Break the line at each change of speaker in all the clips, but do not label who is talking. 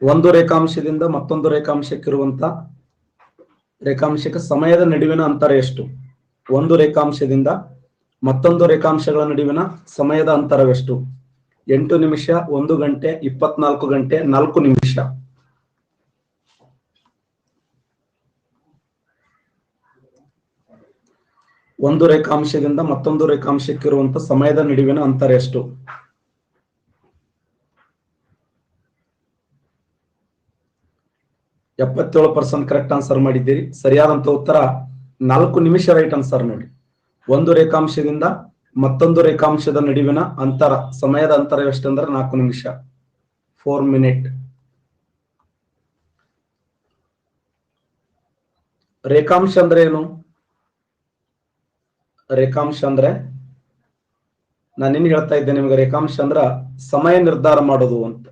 ಒಂದು ರೇಖಾಂಶದಿಂದ ಮತ್ತೊಂದು ರೇಖಾಂಶಕ್ಕಿರುವಂತ ರೇಖಾಂಶಕ್ಕೆ ಸಮಯದ ನಡುವಿನ ಅಂತರ ಎಷ್ಟು? ಒಂದು ರೇಖಾಂಶದಿಂದ ಮತ್ತೊಂದು ರೇಖಾಂಶಗಳ ನಡುವಿನ ಸಮಯದ ಅಂತರವೆಷ್ಟು? 8 ನಿಮಿಷ, 1 ಗಂಟೆ, 24 ಗಂಟೆ, 4 ನಿಮಿಷ. ಒಂದು ರೇಖಾಂಶದಿಂದ ಮತ್ತೊಂದು ರೇಖಾಂಶಕ್ಕಿರುವಂತ ಸಮಯದ ನಡುವಿನ ಅಂತರ ಎಷ್ಟು? 77% ಕರೆಕ್ಟ್ ಆನ್ಸರ್ ಮಾಡಿದ್ದೀರಿ. ಸರಿಯಾದಂತ ಉತ್ತರ 4 ನಿಮಿಷ ರೈಟ್ ಆನ್ಸರ್ ನೋಡಿ. ಒಂದು ರೇಖಾಂಶದಿಂದ ಮತ್ತೊಂದು ರೇಖಾಂಶದ ನಡುವಿನ ಅಂತರ ಸಮಯದ ಅಂತರ ಎಷ್ಟಂದ್ರೆ 4 ನಿಮಿಷ, 4 ಮಿನಿಟ್. ರೇಖಾಂಶ ಅಂದ್ರೆ ಏನು? ರೇಖಾಂಶ ಅಂದ್ರೆ ನಾನು ನಿನ್ಗೆ ಹೇಳ್ತಾ ಇದ್ದೆ ನಿಮಗೆ, ರೇಖಾಂಶ ಅಂದ್ರ ಸಮಯ ನಿರ್ಧಾರ ಮಾಡೋದು ಅಂತ.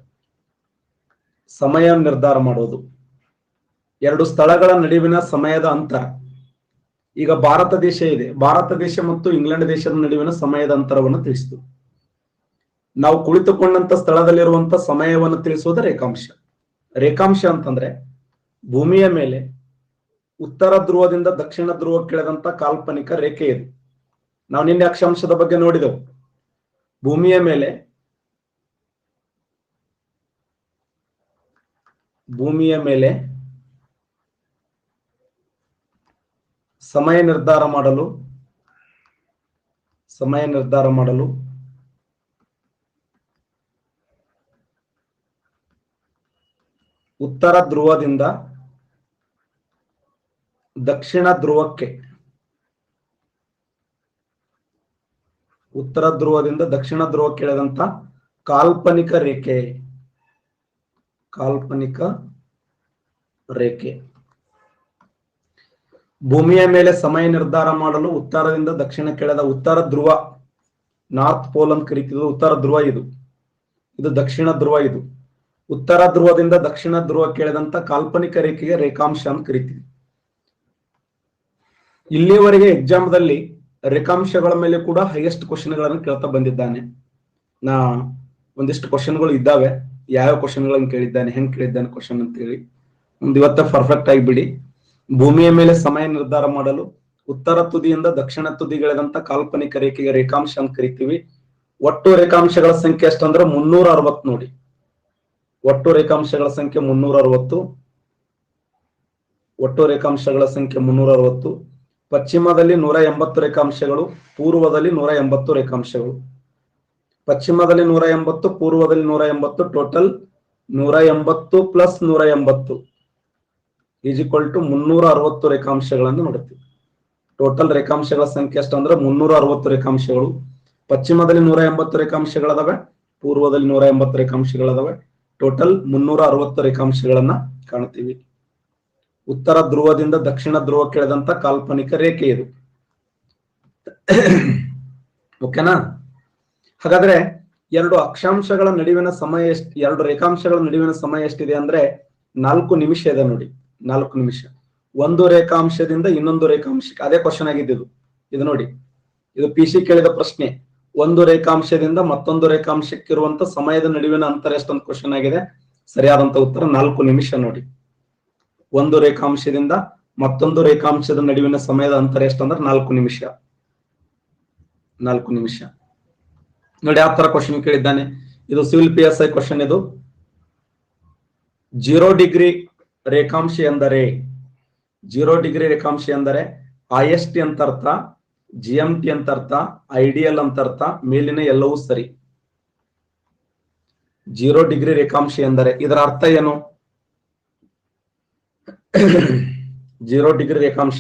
ಸಮಯ ನಿರ್ಧಾರ ಮಾಡೋದು, ಎರಡು ಸ್ಥಳಗಳ ನಡುವಿನ ಸಮಯದ ಅಂತರ. ಈಗ ಭಾರತ ದೇಶ ಇದೆ, ಭಾರತ ದೇಶ ಮತ್ತು ಇಂಗ್ಲೆಂಡ್ ದೇಶದ ನಡುವಿನ ಸಮಯದ ಅಂತರವನ್ನು ತಿಳಿಸಿತು. ನಾವು ಕುಳಿತುಕೊಂಡಂತ ಸ್ಥಳದಲ್ಲಿರುವಂತ ಸಮಯವನ್ನು ತಿಳಿಸುವುದು ರೇಖಾಂಶ. ರೇಖಾಂಶ ಅಂತಂದ್ರೆ ಭೂಮಿಯ ಮೇಲೆ ಉತ್ತರ ಧ್ರುವದಿಂದ ದಕ್ಷಿಣ ಧ್ರುವಕ್ಕಿಳಿದಂತ ಕಾಲ್ಪನಿಕ ರೇಖೆ ಇದು. ನಾವು ನಿನ್ನೆ ಅಕ್ಷಾಂಶದ ಬಗ್ಗೆ ನೋಡಿದೆವು. ಭೂಮಿಯ ಮೇಲೆ ಸಮಯ ನಿರ್ಧಾರ ಮಾಡಲು ಉತ್ತರ ಧ್ರುವದಿಂದ ದಕ್ಷಿಣ ಧ್ರುವಕ್ಕೆ ಇಳಿದಂತ ಕಾಲ್ಪನಿಕ ರೇಖೆ. ಭೂಮಿಯ ಮೇಲೆ ಸಮಯ ನಿರ್ಧಾರ ಮಾಡಲು ಉತ್ತರದಿಂದ ದಕ್ಷಿಣಕ್ಕೆ ಇಳಿದ ಉತ್ತರ ಧ್ರುವ, ನಾರ್ತ್ ಪೋಲ್ ಅಂತ ಕರೀತಿದ್ರು. ಉತ್ತರ ಧ್ರುವ ಇದು ದಕ್ಷಿಣ ಧ್ರುವ. ಇದು ಉತ್ತರ ಧ್ರುವದಿಂದ ದಕ್ಷಿಣ ಧ್ರುವಕ್ಕೆ ಇಳಿದಂತ ಕಾಲ್ಪನಿಕ ರೇಖೆಗೆ ರೇಖಾಂಶ ಅಂತ ಕರಿತೀವಿ. ಇಲ್ಲಿವರೆಗೆ ಎಕ್ಸಾಮ್ದಲ್ಲಿ ರೇಖಾಂಶಗಳ ಮೇಲೆ ಕೂಡ ಹೈಯೆಸ್ಟ್ ಕ್ವಶನ್ಗಳನ್ನು ಕೇಳ್ತಾ ಬಂದಿದ್ದಾನೆ. ನಾ ಒಂದಿಷ್ಟು ಕ್ವಶನ್ಗಳು ಇದ್ದಾವೆ, ಯಾವ ಕ್ವಶನ್ಗಳನ್ನು ಕೇಳಿದ್ದಾನೆ, ಹೆಂಗ್ ಕೇಳಿದ್ದಾನೆ ಕ್ವಶನ್ ಅಂತ ಹೇಳಿ ಒಂದು ಇವತ್ತ ಪರ್ಫೆಕ್ಟ್ ಆಗಿಬಿಡಿ. ಭೂಮಿಯ ಮೇಲೆ ಸಮಯ ನಿರ್ಧಾರ ಮಾಡಲು ಉತ್ತರ ತುದಿಯಿಂದ ದಕ್ಷಿಣ ತುದಿಗಳಿದಂತ ಕಾಲ್ಪನಿಕ ರೇಖೆಗೆ ರೇಖಾಂಶ ಅಂತ ಕರಿತೀವಿ. ಒಟ್ಟು ರೇಖಾಂಶಗಳ ಸಂಖ್ಯೆ ಎಷ್ಟಂದ್ರೆ 360 ನೋಡಿ. ಒಟ್ಟು ರೇಖಾಂಶಗಳ ಸಂಖ್ಯೆ 360. ಪಶ್ಚಿಮದಲ್ಲಿ 180 ರೇಖಾಂಶಗಳು, ಪೂರ್ವದಲ್ಲಿ 180 ರೇಖಾಂಶಗಳು. ಪಶ್ಚಿಮದಲ್ಲಿ 180, ಪೂರ್ವದಲ್ಲಿ 180, total 180 plus 180 is equal to 360 ರೇಖಾಂಶಗಳನ್ನು ನೋಡುತ್ತೀವಿ. ಟೋಟಲ್ ರೇಖಾಂಶಗಳ ಸಂಖ್ಯೆ ಎಷ್ಟಂದ್ರೆ 360 ರೇಖಾಂಶಗಳು. ಪಶ್ಚಿಮದಲ್ಲಿ 180 ರೇಖಾಂಶಗಳದಾವೆ, ಪೂರ್ವದಲ್ಲಿ 180 ರೇಖಾಂಶಗಳದಾವೆ. ಟೋಟಲ್ 360 ರೇಖಾಂಶಗಳನ್ನ ಕಾಣ್ತೀವಿ. ಉತ್ತರ ಧ್ರುವದಿಂದ ದಕ್ಷಿಣ ಧ್ರುವಕ್ಕೆ ಇಳಿದಂತ ಕಾಲ್ಪನಿಕ ರೇಖೆ ಇದು. ಓಕೆನಾ? ಹಾಗಾದ್ರೆ ಎರಡು ರೇಖಾಂಶಗಳ ನಡುವಿನ ಸಮಯ ಎಷ್ಟಿದೆ ಅಂದ್ರೆ 4 ನಿಮಿಷ ಇದೆ ನೋಡಿ. 4 ನಿಮಿಷ. ಒಂದು ರೇಖಾಂಶದಿಂದ ಇನ್ನೊಂದು ರೇಖಾಂಶಕ್ಕೆ, ಅದೇ ಕ್ವಶನ್ ಆಗಿದ್ದು ಇದು ನೋಡಿ. ಇದು PC ಕೇಳಿದ ಪ್ರಶ್ನೆ. ಒಂದು ರೇಖಾಂಶದಿಂದ ಮತ್ತೊಂದು ರೇಖಾಂಶಕ್ಕಿರುವಂತ ಸಮಯದ ನಡುವಿನ ಅಂತರ ಎಷ್ಟೊಂದು ಕ್ವಶನ್ ಆಗಿದೆ. ಸರಿಯಾದಂತ ಉತ್ತರ 4 ನಿಮಿಷ ನೋಡಿ. ಒಂದು ರೇಖಾಂಶದಿಂದ ಮತ್ತೊಂದು ರೇಖಾಂಶದ ನಡುವಿನ ಸಮಯದ ಅಂತರ ಎಷ್ಟಂದ್ರೆ 4 ನಿಮಿಷ. 4 ನಿಮಿಷ ನೋಡಿ. ಯಾವ ತರ ಕ್ವಶನ್ ಕೇಳಿದ್ದಾನೆ ಇದು. ಸಿವಿಲ್ PSI ಕ್ವಶನ್ ಇದು. 0 ಡಿಗ್ರಿ ರೇಖಾಂಶ ಎಂದರೆ, 0 ಡಿಗ್ರಿ ರೇಖಾಂಶ ಎಂದರೆ IST ಅಂತ ಅರ್ಥ, GMT ಅಂತ ಅರ್ಥ, ಐಡಿಯಲ್ ಅಂತ ಅರ್ಥ, ಮೇಲಿನ ಎಲ್ಲವೂ ಸರಿ. 0 ಡಿಗ್ರಿ ರೇಖಾಂಶ ಎಂದರೆ ಇದರ ಅರ್ಥ ಏನು? 0 ಡಿಗ್ರಿ ರೇಖಾಂಶ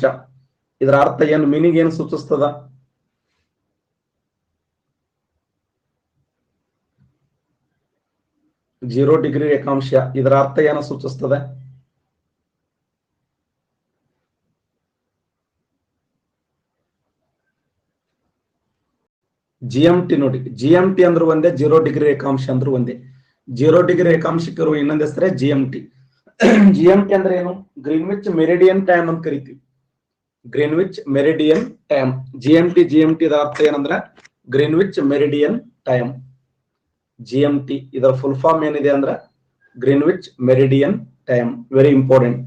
ಇದರ ಅರ್ಥ ಏನು? ಮೀನಿಂಗ್ ಏನು ಸೂಚಿಸ್ತದ? ಜೀರೋ ಡಿಗ್ರಿ ರೇಖಾಂಶ ಇದರ ಅರ್ಥ ಏನು ಸೂಚಿಸ್ತದೆ? GMT ನೋಡಿ. GMT ಅಂದ್ರೆ ಒಂದೇ, 0 ಡಿಗ್ರಿ ರೇಖಾಂಶ ಅಂದ್ರೆ ಒಂದೇ. 0 ಡಿಗ್ರಿ ರೇಖಾಂಶಕ್ಕೆ ಇರುವ ಇನ್ನೊಂದು ಹೆಸರೇ GMT. GMT ಅಂದ್ರೆ ಏನು? ಗ್ರೀನ್ವಿಚ್ ಮೆರಿಡಿಯನ್ ಟೈಮ್ ಅಂತ ಕರಿತೀವಿ. Greenwich meridian time. GMT ಇದರ ಅರ್ಥ ಏನಂದ್ರೆ ಗ್ರೀನ್ವಿಚ್ ಮೆರಿಡಿಯನ್ ಟೈಮ್. GMT ಇದರ ಫುಲ್ ಫಾರ್ಮ್ ಏನಿದೆ ಅಂದ್ರೆ Greenwich meridian time, very important.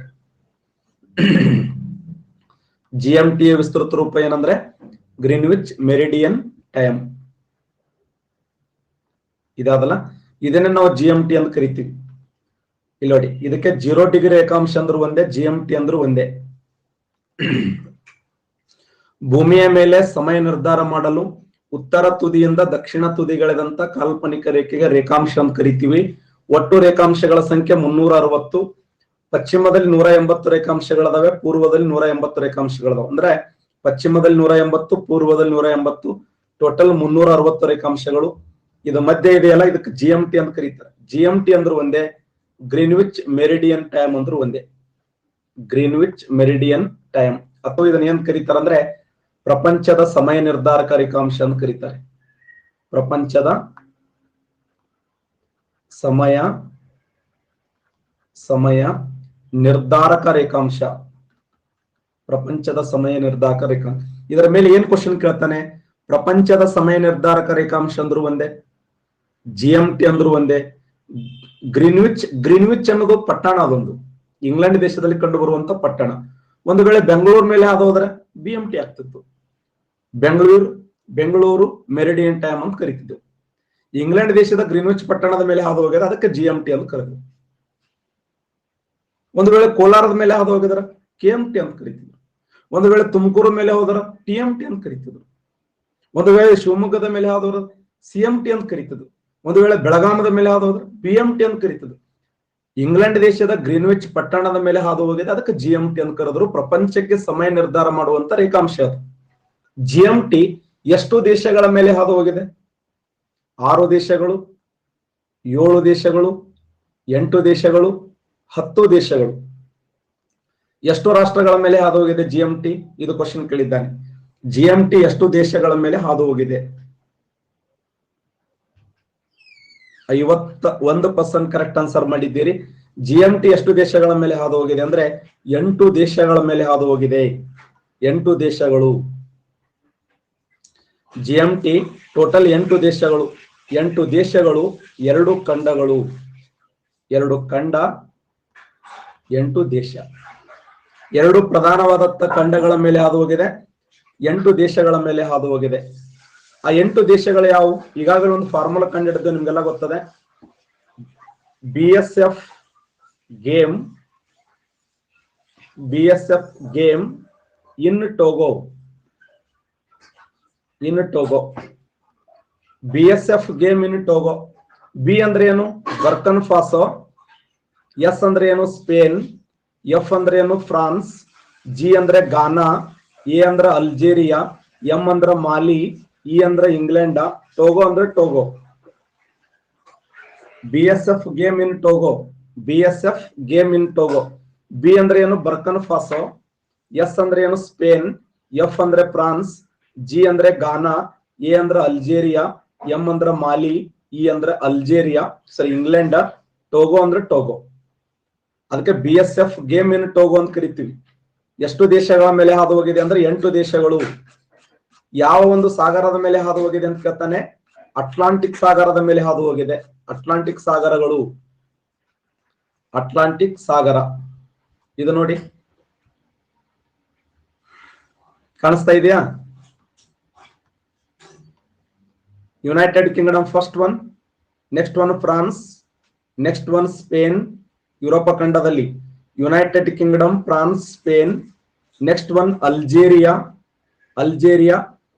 GMT ವಿಸ್ತೃತ ರೂಪ ಏನಂದ್ರೆ ಗ್ರೀನ್ವಿಚ್ ಮೆರಿಡಿಯನ್ ಟೈಮ್. ಇದಾದಲ್ಲ, ಇದನ್ನೇ ನಾವು GMT ಅಂತ ಕರಿತೀವಿ. ಇಲ್ಲಿ ನೋಡಿ, ಇದಕ್ಕೆ 0 ಡಿಗ್ರಿ ರೇಖಾಂಶ ಅಂದ್ರೂ ಒಂದೇ, GMT ಅಂದ್ರೂ ಒಂದೇ. ಭೂಮಿಯ ಮೇಲೆ ಸಮಯ ನಿರ್ಧಾರ ಮಾಡಲು ಉತ್ತರ ತುದಿಯಿಂದ ದಕ್ಷಿಣ ತುದಿಗಳಿದಂತ ಕಾಲ್ಪನಿಕ ರೇಖೆಗೆ ರೇಖಾಂಶ ಅಂತ ಕರಿತೀವಿ. ಒಟ್ಟು ರೇಖಾಂಶಗಳ ಸಂಖ್ಯೆ 360. ಪಶ್ಚಿಮದಲ್ಲಿ 180 ರೇಖಾಂಶಗಳದಾವೆ, ಪೂರ್ವದಲ್ಲಿ 180 ರೇಖಾಂಶಗಳದಾವೆ. ಅಂದ್ರೆ ಪಶ್ಚಿಮದಲ್ಲಿ 180, ಪೂರ್ವದಲ್ಲಿ 180, ಟೋಟಲ್ 360 ರೇಖಾಂಶಗಳು. ಇದು ಮಧ್ಯೆ ಇದೆಯಲ್ಲ, ಇದಕ್ಕೆ GMT ಅಂತ ಕರೀತಾರೆ. GMT ಅಂದ್ರೂ ಒಂದೇ, ಗ್ರೀನ್ವಿಚ್ ಮೆರಿಡಿಯನ್ ಟೈಮ್ ಅಂದ್ರೂ ಒಂದೇ. ಗ್ರೀನ್ವಿಚ್ ಮೆರಿಡಿಯನ್ ಟೈಮ್, ಅಥವಾ ಇದನ್ನ ಏನ್ ಕರೀತಾರೆ ಅಂದ್ರೆ ಪ್ರಪಂಚದ ಸಮಯ ನಿರ್ಧಾರಕ ರೇಖಾಂಶ ಅಂತ ಕರೀತಾರೆ. ಪ್ರಪಂಚದ ಸಮಯ ನಿರ್ಧಾರಕ ರೇಖಾಂಶ, ಪ್ರಪಂಚದ ಸಮಯ ನಿರ್ಧಾರಕ ರೇಖಾಂಶ. ಇದರ ಮೇಲೆ ಏನ್ ಕ್ವಶನ್ ಕೇಳ್ತಾನೆ? ಪ್ರಪಂಚದ ಸಮಯ ನಿರ್ಧಾರಕ ರೇಖಾಂಶ ಅಂದ್ರೂ ಒಂದೇ, GMT ಅಂದ್ರೂ ಒಂದೇ. ಗ್ರೀನ್ವಿಚ್ ಅನ್ನೋದು ಪಟ್ಟಣ, ಅದೊಂದು ಇಂಗ್ಲೆಂಡ್ ದೇಶದಲ್ಲಿ ಕಂಡು ಬರುವಂತ ಪಟ್ಟಣ. ಒಂದು ವೇಳೆ ಬೆಂಗಳೂರು ಮೇಲೆ ಹಾದು ಹೋದ್ರೆ BMT ಆಗ್ತಿತ್ತು. ಬೆಂಗಳೂರು ಮೆರಿಡಿಯನ್ ಟೈಮ್ ಅಂತ ಕರಿತಿದ್ದೆವು. ಇಂಗ್ಲೆಂಡ್ ದೇಶದ ಗ್ರೀನ್ವಿಚ್ ಪಟ್ಟಣದ ಮೇಲೆ ಹಾದು ಹೋಗಿದ್ರೆ ಅದಕ್ಕೆ GMT ಅಂತ ಕರೆದ್ರು. ಒಂದು ವೇಳೆ ಕೋಲಾರದ ಮೇಲೆ ಹಾದು ಹೋಗಿದ್ರೆ KMT ಅಂತ ಕರಿತಿದ್ರು. ಒಂದು ವೇಳೆ ತುಮಕೂರು ಮೇಲೆ ಹೋದ್ರೆ TMT ಅಂತ ಕರಿತಿದ್ರು. ಒಂದು ವೇಳೆ ಶಿವಮೊಗ್ಗದ ಮೇಲೆ ಹಾದು ಹೋದ್ರೆ CMT ಅಂತ ಕರಿತಿದ್ರು. ಒಂದು ವೇಳೆ ಬೆಳಗಾಮದ ಮೇಲೆ ಹಾದು ಹೋದ್ರೆ BMT ಅಂತ ಕರಿತಿದ್ರು. ಇಂಗ್ಲೆಂಡ್ ದೇಶದ ಗ್ರೀನ್ವಿಚ್ ಪಟ್ಟಣದ ಮೇಲೆ ಹಾದು ಹೋಗಿದೆ, ಅದಕ್ಕೆ GMT ಅಂತ ಕರೆದ್ರು. ಪ್ರಪಂಚಕ್ಕೆ ಸಮಯ ನಿರ್ಧಾರ ಮಾಡುವಂತ ರೇಖಾಂಶ ಅದು. GMT ಎಷ್ಟು ದೇಶಗಳ ಮೇಲೆ ಹಾದು ಹೋಗಿದೆ? 6 ದೇಶಗಳು, 7 ದೇಶಗಳು, 8 ದೇಶಗಳು, 10 ದೇಶಗಳು. ಎಷ್ಟು ರಾಷ್ಟ್ರಗಳ ಮೇಲೆ ಹಾದು ಹೋಗಿದೆ GMT? ಇದು ಕ್ವಶನ್ ಕೇಳಿದ್ದಾನೆ. GMT ಎಷ್ಟು ದೇಶಗಳ ಮೇಲೆ ಹಾದು ಹೋಗಿದೆ? 51% ಕರೆಕ್ಟ್ ಆನ್ಸರ್ ಮಾಡಿದ್ದೀರಿ. GMT ಎಷ್ಟು ದೇಶಗಳ ಮೇಲೆ ಹಾದು ಹೋಗಿದೆ ಅಂದ್ರೆ 8 ದೇಶಗಳ ಮೇಲೆ ಹಾದು ಹೋಗಿದೆ. 8 ದೇಶಗಳು. GMT ಟೋಟಲ್ 8 ದೇಶಗಳು. 8 ದೇಶಗಳು, 2 ಖಂಡಗಳು. 2 ಖಂಡ, 8 ದೇಶ. 2 ಪ್ರಧಾನವಾದಂತ ಖಂಡಗಳ ಮೇಲೆ ಹಾದು ಹೋಗಿದೆ, 8 ದೇಶಗಳ ಮೇಲೆ ಹಾದು ಹೋಗಿದೆ. ಆ 8 ದೇಶಗಳು ಯಾವುವು? ಈಗಾಗಲೇ ಒಂದು ಫಾರ್ಮುಲಾ ಕಂಡಿಡಿದ್ದು ನಿಮ್ಗೆಲ್ಲ ಗೊತ್ತದೆ. BSF ಗೇಮ್ ಇನ್ ಟೋಗೋ. BSF ಗೇಮ್ ಇನ್ ಟೋಗೋ. ಬಿ ಅಂದ್ರೆ ಏನು? ಬರ್ಕನ್ ಫಾಸೋ. ಎಸ್ ಅಂದ್ರೆ ಏನು? ಸ್ಪೇನ್. ಎಫ್ ಅಂದ್ರೆ ಏನು? ಫ್ರಾನ್ಸ್. ಜಿ ಅಂದ್ರೆ ಗಾನಾ. ಎ ಅಂದ್ರೆ ಅಲ್ಜೇರಿಯಾ. ಎಂ ಅಂದ್ರೆ ಮಾಲಿ. ಇ ಅಂದ್ರೆ ಇಂಗ್ಲೆಂಡ್. ಟೋಗೋ ಅಂದ್ರೆ ಟೋಗೋ. BSF ಗೇಮ್ ಇನ್ ಟೋಗೋ. BSF ಗೇಮ್ ಇನ್ ಟೋಗೋ. ಬಿ ಅಂದ್ರೆ ಏನು? ಬರ್ಕನ್ ಫಾಸೋ. ಎಸ್ ಅಂದ್ರೆ ಏನು? ಸ್ಪೇನ್. ಎಫ್ ಅಂದ್ರೆ ಫ್ರಾನ್ಸ್. ಜಿ ಅಂದ್ರೆ ಗಾನಾ. ಎ ಅಂದ್ರೆ ಅಲ್ಜೇರಿಯಾ. ಎಂ ಅಂದ್ರೆ ಮಾಲಿ. ಇ ಅಂದ್ರೆ ಅಲ್ಜೇರಿಯಾ, ಸರಿ ಇಂಗ್ಲೆಂಡ್. ಟೋಗೋ ಅಂದ್ರೆ ಟೋಗೋ. ಅದಕ್ಕೆ BSF ಗೇಮ್ ಇನ್ ಟೋಗೋ ಅಂತ ಕರಿತೀವಿ. ಎಷ್ಟು ದೇಶಗಳ ಮೇಲೆ ಹಾದು ಹೋಗಿದೆ ಅಂದ್ರೆ 8 ದೇಶಗಳು. ಯಾವ ಒಂದು ಸಾಗರದ ಮೇಲೆ ಹಾದು ಹೋಗಿದೆ ಅಂತ ಕೇಳ್ತಾನೆ? ಅಟ್ಲಾಂಟಿಕ್ ಸಾಗರದ ಮೇಲೆ ಹಾದು ಹೋಗಿದೆ. ಅಟ್ಲಾಂಟಿಕ್ ಸಾಗರಗಳು. ಅಟ್ಲಾಂಟಿಕ್ ಸಾಗರ ಇದು ನೋಡಿ, ಕಾಣಿಸ್ತಾ ಇದೆಯಾ? United Kingdom first one, next one France, next one Spain. ಯುರೋಪ ಖಂಡದಲ್ಲಿ United Kingdom, France, Spain. Next one Algeria.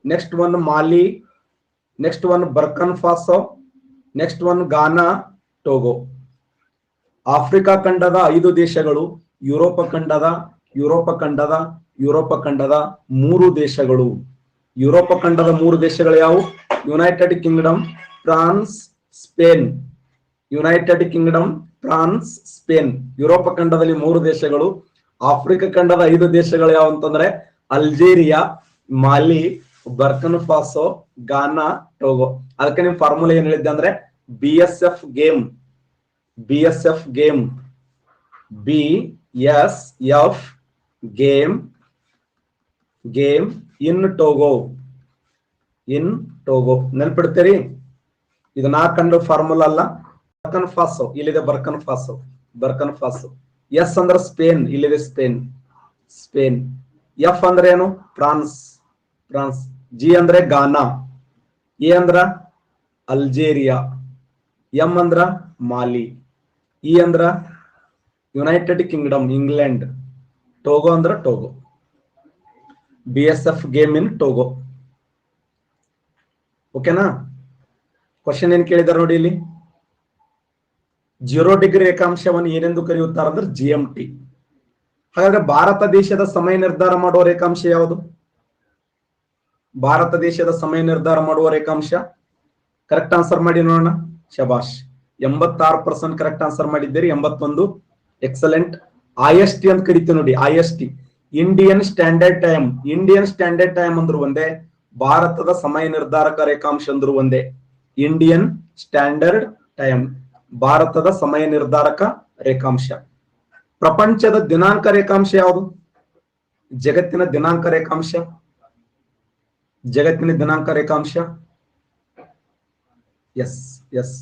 Next one Mali. Next one Burkina. Next one Ghana, Togo. Africa ಖಂಡದ 5 ದೇಶಗಳು. Europe ಖಂಡದ 3 ದೇಶಗಳು. ಯುರೋಪ ಖಂಡದ 3 ದೇಶಗಳು ಯಾವುವು? United Kingdom, France, Spain. United Kingdom, France, Spain. ಯುರೋಪ ಖಂಡದಲ್ಲಿ 3 ದೇಶಗಳು. ಆಫ್ರಿಕಾ ಖಂಡದ 5 ದೇಶಗಳು ಯಾವ ಅಂತಂದ್ರೆ ಅಲ್ಜೇರಿಯಾ, ಮಾಲಿ, ಬರ್ಕನ್ ಫಾಸೋ, ಗಾನಾ, ಟೋಗೋ. ಅದಕ್ಕೆ ನಿಮ್ ಫಾರ್ಮುಲಾ ಏನ್ ಹೇಳಿದ್ದೆ ಅಂದ್ರೆ BSF ಗೇಮ್ ಇನ್ ಟೋಗೋ. ನೆನ್ಪಿಡ್ತೀರಿ? ಇದು ನಾ ಕಂಡು ಫಾರ್ಮುಲಾ ಅಲ್ಲ, ಬರ್ಕನ್ ಫಾಸೋ, ಇಲ್ಲಿದೆ ಬರ್ಕನ್ ಫಾಸೋ, ಬರ್ಕನ್ ಫಾಸೋ. ಎಸ್ ಅಂದ್ರೆ ಸ್ಪೇನ್, ಇಲ್ಲಿದೆ ಸ್ಪೇನ್, ಸ್ಪೇನ್. ಎಫ್ ಅಂದ್ರೆ ಏನು? France, France. ಜಿ ಅಂದ್ರೆ ಗಾನಾ, ಎ ಅಂದ್ರ ಅಲ್ಜೇರಿಯಾ, ಎಂ ಅಂದ್ರ ಮಾಲಿ, ಇ ಅಂದ್ರ ಯುನೈಟೆಡ್ ಕಿಂಗ್ಡಮ್ ಇಂಗ್ಲೆಂಡ್, ಟೋಗೋ ಅಂದ್ರ ಟೋಗೋ. BSF ಗೇಮ್ ಇನ್ ಟೋಗೋ. ಓಕೆನಾ? ಕ್ವಶನ್ ಏನ್ ಕೇಳಿದಾರೆ ನೋಡಿ ಇಲ್ಲಿ. 0 ಡಿಗ್ರಿ ರೇಖಾಂಶವನ್ನು ಏನೆಂದು ಕರೆಯುತ್ತಾರೆ ಅಂದ್ರೆ GMT. ಹಾಗಾದ್ರೆ ಭಾರತ ದೇಶದ ಸಮಯ ನಿರ್ಧಾರ ಮಾಡುವ ರೇಖಾಂಶ ಯಾವುದು? ಭಾರತ ದೇಶದ ಸಮಯ ನಿರ್ಧಾರ ಮಾಡುವ ರೇಖಾಂಶ ಕರೆಕ್ಟ್ ಆನ್ಸರ್ ಮಾಡಿ ನೋಡೋಣ. ಶಬಾಷ್, 86% ಕರೆಕ್ಟ್ ಆನ್ಸರ್ ಮಾಡಿದ್ದೀರಿ. 81, ಎಕ್ಸಲೆಂಟ್. IST ಅಂತ ಕರಿತೀವಿ ನೋಡಿ, IST Indian standard time. Indian standard time ಅಂದ್ರು ಒಂದೇ, ಭಾರತದ ಸಮಯ ನಿರ್ಧಾರಕ ರೇಖಾಂಶ ಅಂದ್ರು ಒಂದೇ. ಇಂಡಿಯನ್ ಸ್ಟ್ಯಾಂಡರ್ಡ್ ಟೈಮ್ ಭಾರತದ ಸಮಯ ನಿರ್ಧಾರಕ ರೇಖಾಂಶ. ಪ್ರಪಂಚದ ದಿನಾಂಕ ರೇಖಾಂಶ ಯಾವುದು? ಜಗತ್ತಿನ ದಿನಾಂಕ ರೇಖಾಂಶ, ಜಗತ್ತಿನ ದಿನಾಂಕ ರೇಖಾಂಶ. ಎಸ್ ಎಸ್,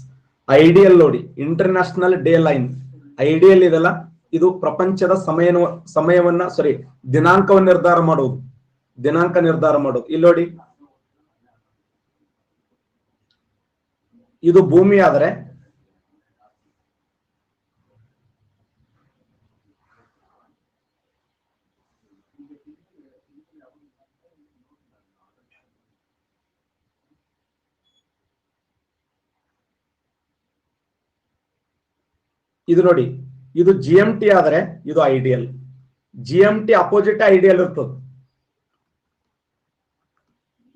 ಐಡಿಯಲ್ ನೋಡಿ, ಇಂಟರ್ನ್ಯಾಷನಲ್ ಡೇ ಲೈನ್. ಐಡಿಯಲ್ ಇದೆಲ್ಲ, ಇದು ಪ್ರಪಂಚದ ಸಮಯವನ್ನ ಸಾರಿ ದಿನಾಂಕವನ್ನು ನಿರ್ಧಾರ ಮಾಡುವುದು, ದಿನಾಂಕ ನಿರ್ಧಾರ ಮಾಡೋದು. ಇಲ್ಲಿ ನೋಡಿ, ಇದು ಭೂಮಿ ಆದ್ರೆ ಇದು ನೋಡಿ, ಇದು GMT ಆದ್ರೆ ಇದು ಐಡಿಯಲ್. GMT ಅಪೋಸಿಟ್ ಐಡಿಯಲ್ ಇರ್ತದೆ.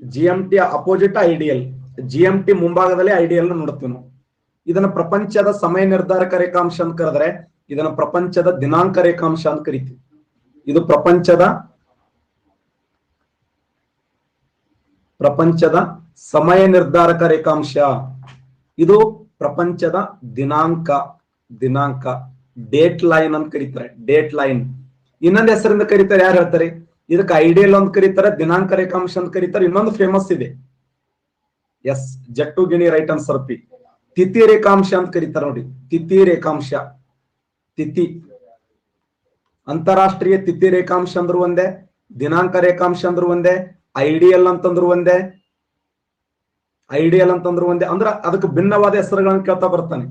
GMT ಅಪೋಸಿಟ್ ಐಡಿಯಲ್, GMT ಮುಂಭಾಗದಲ್ಲಿ ಐಡಿಯಲ್ ನೋಡ್ತೀವಿ ನಾವು. ಇದನ್ನ ಪ್ರಪಂಚದ ಸಮಯ ನಿರ್ಧಾರಕ ರೇಖಾಂಶ ಅಂತ ಕರೆದ್ರೆ, ಇದನ್ನ ಪ್ರಪಂಚದ ದಿನಾಂಕ ರೇಖಾಂಶ ಅಂತ ಕರಿತೀವಿ. ಇದು ಪ್ರಪಂಚದ ಸಮಯ ನಿರ್ಧಾರಕ ರೇಖಾಂಶ, ಇದು ಪ್ರಪಂಚದ ದಿನಾಂಕ, ದಿನಾಂಕ ಡೇಟ್ ಲೈನ್ ಅಂತ ಕರೀತಾರೆ, ಡೇಟ್ ಲೈನ್. ಇನ್ನೊಂದು ಹೆಸರಿಂದ ಕರೀತಾರೆ, ಯಾರು ಹೇಳ್ತಾರೆ? ಇದಕ್ಕೆ ಐಡಿಯಲ್ ಅಂತ ಕರೀತಾರೆ, ದಿನಾಂಕ ರೇಖಾಂಶ ಅಂತ ಕರೀತಾರೆ. ಇನ್ನೊಂದು ಫೇಮಸ್ ಇದೆ, ಎಸ್, ಜಟ್ಟು ಗಿಣಿ ರೈಟ್ ಆನ್ಸರ್ ಪಿ. ತಿಥಿ ರೇಖಾಂಶ ಅಂತ ಕರೀತಾರೆ ನೋಡಿ, ತಿಥಿ ರೇಖಾಂಶ. ತಿಥಿ, ಅಂತಾರಾಷ್ಟ್ರೀಯ ತಿಥಿ ರೇಖಾಂಶ ಅಂದ್ರು ಒಂದೇ, ದಿನಾಂಕ ರೇಖಾಂಶ ಅಂದ್ರು ಒಂದೇ, ಐಡಿಯಲ್ ಅಂತಂದ್ರು ಒಂದೇ, ಐಡಿಯಲ್ ಅಂತಂದ್ರು ಒಂದೇ. ಅಂದ್ರೆ ಅದಕ್ಕೆ ಭಿನ್ನವಾದ ಹೆಸರುಗಳನ್ನು ಕೇಳ್ತಾ ಬರ್ತಾನೆ.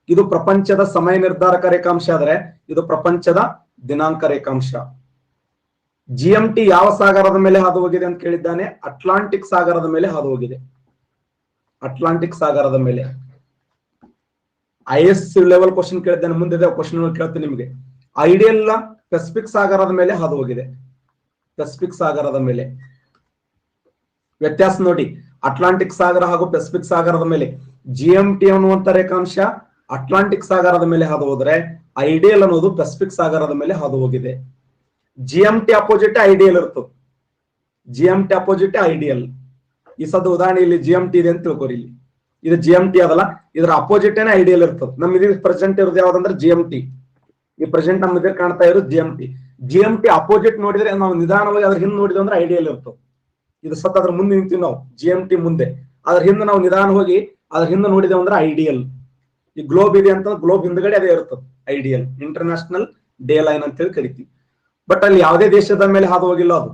ಇದು ಪ್ರಪಂಚದ ಸಮಯ ನಿರ್ಧಾರಕ ರೇಖಾಂಶ ಆದ್ರೆ ಇದು ಪ್ರಪಂಚದ ದಿನಾಂಕ ರೇಖಾಂಶ. GMT ಯಾವ ಸಾಗರದ ಮೇಲೆ ಹಾದು ಹೋಗಿದೆ ಅಂತ ಕೇಳಿದ್ದಾನೆ? ಅಟ್ಲಾಂಟಿಕ್ ಸಾಗರದ ಮೇಲೆ ಹಾದು ಹೋಗಿದೆ, ಅಟ್ಲಾಂಟಿಕ್ ಸಾಗರದ ಮೇಲೆ. IS ಲೆವೆಲ್ ಕ್ವಶನ್ ಕೇಳಿದ್ದಾನೆ, ಮುಂದೆ ಕ್ವಶನ್ ಕೇಳ್ತೀನಿ ನಿಮಗೆ. ಐಡಿಯಲ್ ಪೆಸಿಫಿಕ್ ಸಾಗರದ ಮೇಲೆ ಹಾದು ಹೋಗಿದೆ, ಪೆಸಿಫಿಕ್ ಸಾಗರದ ಮೇಲೆ. ವ್ಯತ್ಯಾಸ ನೋಡಿ, ಅಟ್ಲಾಂಟಿಕ್ ಸಾಗರ ಹಾಗೂ ಪೆಸಿಫಿಕ್ ಸಾಗರದ ಮೇಲೆ. GMT ಅನ್ನುವಂತ ರೇಖಾಂಶ ಅಟ್ಲಾಂಟಿಕ್ ಸಾಗರದ ಮೇಲೆ ಹಾದು ಹೋದ್ರೆ, ಐಡಿಯಲ್ ಅನ್ನೋದು ಪೆಸಿಫಿಕ್ ಸಾಗರದ ಮೇಲೆ ಹಾದು ಹೋಗಿದೆ. GMT ಅಪೋಸಿಟ್ ಐಡಿಯಲ್ ಇರ್ತದೆ, GMT ಅಪೋಸಿಟ್ ಐಡಿಯಲ್. ಈ ಸದ ಉದಾಹರಣೆ ಇಲ್ಲಿ GMT ಇದೆ ಅಂತ ತಿಳ್ಕೊರಿ. ಇಲ್ಲಿ ಇದು GMT ಅದಲ್ಲ, ಇದರ ಅಪೋಸಿಟ್ ಏನೇ ಐಡಿಯಲ್ ಇರ್ತದೆ. ನಮ್ ಇದು ಪ್ರೆಸೆಂಟ್ ಇರೋದು ಯಾವ್ದಂದ್ರೆ GMT. ಈ ಪ್ರೆಸೆಂಟ್ ನಮ್ ಇದ್ರ ಕಾಣ್ತಾ ಇರೋದು GMT. GMT ಅಪೋಸಿಟ್ ನೋಡಿದ್ರೆ ನಾವು ನಿಧಾನವಾಗಿ ಅದ್ರ ಹಿಂದೆ ನೋಡಿದ್ರೆ ಅಂದ್ರೆ ಐಡಿಯಲ್ ಇರ್ತದೆ. ಇದು ಸತ್ ಅದ್ರ ಮುಂದೆ ನಿಂತೀವಿ ನಾವು, GMT ಮುಂದೆ. ಅದ್ರ ಹಿಂದೆ ನಾವು ನಿಧಾನ ಹೋಗಿ ಅದ್ರ ಹಿಂದೆ ನೋಡಿದೇವೆ ಅಂದ್ರೆ ಐಡಿಯಲ್. ಈ ಗ್ಲೋಬ್ ಇದೆ ಅಂತ, ಗ್ಲೋಬ್ ಹಿಂದ್ಗಡೆ ಅದೇ ಇರ್ತದೆ ಐಡಿಯಲ್, ಇಂಟರ್ನ್ಯಾಷನಲ್ ಡೇ ಲೈನ್ ಅಂತ ಹೇಳಿ ಕರಿತೀವಿ. ಬಟ್ ಅಲ್ಲಿ ಯಾವುದೇ ದೇಶದ ಮೇಲೆ ಹಾದು ಹೋಗಿಲ್ಲ ಅದು.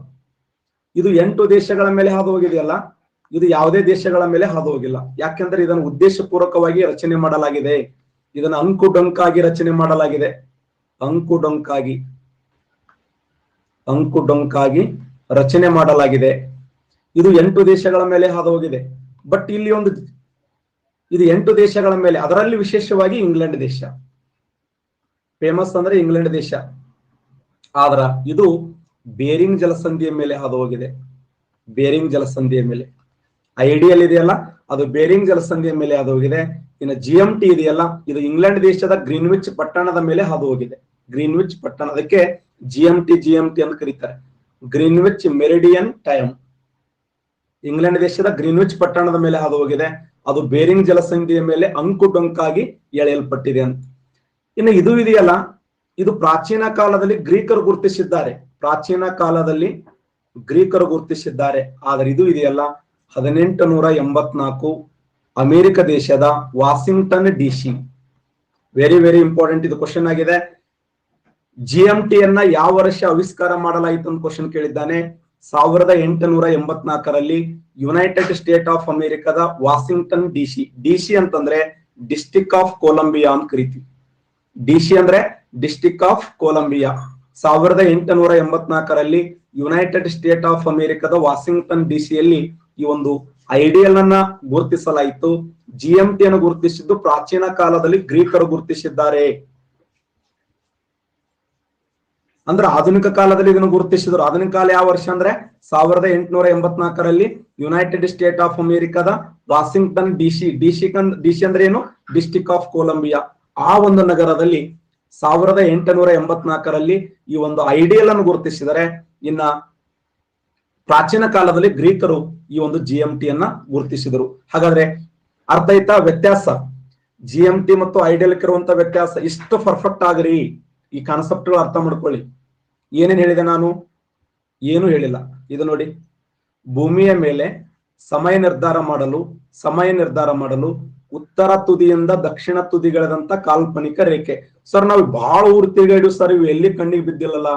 ಇದು 8 ದೇಶಗಳ ಮೇಲೆ ಹಾದು ಹೋಗಿದೆಯಲ್ಲ, ಇದು ಯಾವುದೇ ದೇಶಗಳ ಮೇಲೆ ಹಾದು ಹೋಗಿಲ್ಲ. ಯಾಕೆಂದ್ರೆ ಇದನ್ನು ಉದ್ದೇಶಪೂರ್ವಕವಾಗಿ ರಚನೆ ಮಾಡಲಾಗಿದೆ, ಇದನ್ನು ಅಂಕು ಡೊಂಕಾಗಿ ರಚನೆ ಮಾಡಲಾಗಿದೆ, ಅಂಕು ಡೊಂಕಾಗಿ ರಚನೆ ಮಾಡಲಾಗಿದೆ. ಇದು 8 ದೇಶಗಳ ಮೇಲೆ ಹಾದು ಹೋಗಿದೆ. ಬಟ್ ಇಲ್ಲಿ ಇದು 8 ದೇಶಗಳ ಮೇಲೆ, ಅದರಲ್ಲಿ ವಿಶೇಷವಾಗಿ ಇಂಗ್ಲೆಂಡ್ ದೇಶ ಫೇಮಸ್ ಅಂದ್ರೆ ಇಂಗ್ಲೆಂಡ್ ದೇಶ. ಆದ್ರ ಇದು ಬೇರಿಂಗ್ ಜಲಸಂಧಿಯ ಮೇಲೆ ಹಾದು ಹೋಗಿದೆ, ಬೇರಿಂಗ್ ಜಲಸಂಧಿಯ ಮೇಲೆ. ಐಡಿಯಲ್ ಇದೆಯಲ್ಲ, ಅದು ಬೇರಿಂಗ್ ಜಲಸಂಧಿಯ ಮೇಲೆ ಹಾದು ಹೋಗಿದೆ. ಇನ್ನು GMT ಇದೆಯಲ್ಲ, ಇದು ಇಂಗ್ಲೆಂಡ್ ದೇಶದ ಗ್ರೀನ್ವಿಚ್ ಪಟ್ಟಣದ ಮೇಲೆ ಹಾದು ಹೋಗಿದೆ, ಗ್ರೀನ್ವಿಚ್ ಪಟ್ಟಣ. ಅದಕ್ಕೆ GMT ಅಂತ ಕರೀತಾರೆ, ಗ್ರೀನ್ವಿಚ್ ಮೆರಿಡಿಯನ್ ಟೈಮ್. ಇಂಗ್ಲೆಂಡ್ ದೇಶದ ಗ್ರೀನ್ವಿಚ್ ಪಟ್ಟಣದ ಮೇಲೆ ಹಾದು ಹೋಗಿದೆ. ಅದು ಬೇರಿಂಗ್ ಜಲಸಂಧಿಯ ಮೇಲೆ ಅಂಕು ಡೊಂಕಾಗಿ ಎಳೆಯಲ್ಪಟ್ಟಿದೆ ಅಂತ. ಇನ್ನು ಇದು ಇದೆಯಲ್ಲ, ಇದು ಪ್ರಾಚೀನ ಕಾಲದಲ್ಲಿ ಗ್ರೀಕರು ಗುರುತಿಸಿದ್ದಾರೆ, ಪ್ರಾಚೀನ ಕಾಲದಲ್ಲಿ ಗ್ರೀಕರು ಗುರುತಿಸಿದ್ದಾರೆ. ಆದ್ರೆ ಇದು ಇದೆಯಲ್ಲ, 1884 ಅಮೆರಿಕ ದೇಶದ Washington DC, very very important ಇದು ಕ್ವಶನ್ ಆಗಿದೆ. GMT ಅನ್ನ ಯಾವ ವರ್ಷ ಆವಿಷ್ಕಾರ ಮಾಡಲಾಯಿತು ಅಂತ ಕ್ವಶನ್ ಕೇಳಿದ್ದಾನೆ. 1884ರಲ್ಲಿ ಯುನೈಟೆಡ್ ಸ್ಟೇಟ್ ಆಫ್ ಅಮೆರಿಕದ ವಾಷಿಂಗ್ಟನ್ DC ಅಂತಂದ್ರೆ ಡಿಸ್ಟ್ರಿಕ್ಟ್ ಆಫ್ ಕೊಲಂಬಿಯಾ ಅಂತ ಕರಿತೀವಿ. DC ಅಂದ್ರೆ ಡಿಸ್ಟ್ರಿಕ್ಟ್ ಆಫ್ ಕೊಲಂಬಿಯಾ. 1884ರಲ್ಲಿ ಯುನೈಟೆಡ್ ಸ್ಟೇಟ್ ಆಫ್ ಅಮೆರಿಕದ ವಾಷಿಂಗ್ಟನ್ DC ಈ ಒಂದು ಐಡಿಯಲ್ ಅನ್ನ ಗುರುತಿಸಲಾಯಿತು. GMT ಅನ್ನು ಗುರುತಿಸಿದ್ದು ಪ್ರಾಚೀನ ಕಾಲದಲ್ಲಿ ಗ್ರೀಕರು ಗುರುತಿಸಿದ್ದಾರೆ. ಅಂದ್ರೆ ಆಧುನಿಕ ಕಾಲದಲ್ಲಿ ಇದನ್ನು ಗುರುತಿಸಿದ್ರು. ಆಧುನಿಕ ಕಾಲ ಯಾವ ವರ್ಷ ಅಂದ್ರೆ 1884ರಲ್ಲಿ ಯುನೈಟೆಡ್ ಸ್ಟೇಟ್ ಆಫ್ ಅಮೆರಿಕದ ವಾಷಿಂಗ್ಟನ್ DC ಅಂದ್ರೆ ಏನು, ಡಿಸ್ಟ್ರಿಕ್ಟ್ ಆಫ್ ಕೊಲಂಬಿಯಾ. ಆ ಒಂದು ನಗರದಲ್ಲಿ 1884ರಲ್ಲಿ ಈ ಒಂದು ಐಡಿಯಲ್ ಅನ್ನು ಗುರುತಿಸಿದರೆ, ಇನ್ನ ಪ್ರಾಚೀನ ಕಾಲದಲ್ಲಿ ಗ್ರೀಕರು ಈ ಒಂದು GMT ಅನ್ನ ಗುರುತಿಸಿದರು. ಹಾಗಾದ್ರೆ ಅರ್ಥ ಆಯ್ತಾ ವ್ಯತ್ಯಾಸ? GMT ಮತ್ತು ಐಡಿಯಲ್ ಇರುವಂತ ವ್ಯತ್ಯಾಸ. ಇಷ್ಟು ಪರ್ಫೆಕ್ಟ್ ಆಗ್ರಿ, ಈ ಕಾನ್ಸೆಪ್ಟ್ ಅರ್ಥ ಮಾಡ್ಕೊಳ್ಳಿ. ಏನೇನ್ ಹೇಳಿದೆ ನಾನು? ಏನು ಹೇಳಿಲ್ಲ. ಇದು ನೋಡಿ, ಭೂಮಿಯ ಮೇಲೆ ಸಮಯ ನಿರ್ಧಾರ ಮಾಡಲು ಉತ್ತರ ತುದಿಯಿಂದ ದಕ್ಷಿಣ ತುದಿಗಳದಂತ ಕಾಲ್ಪನಿಕ ರೇಖೆ. ಸರ್ ನಾವು ಬಹಳ ಊರು ತಿರುಗಾಡಿ ಸರ್, ಇವು ಎಲ್ಲಿ ಕಣ್ಣಿಗೆ ಬಿದ್ದಿಲ್ಲಲ್ಲ.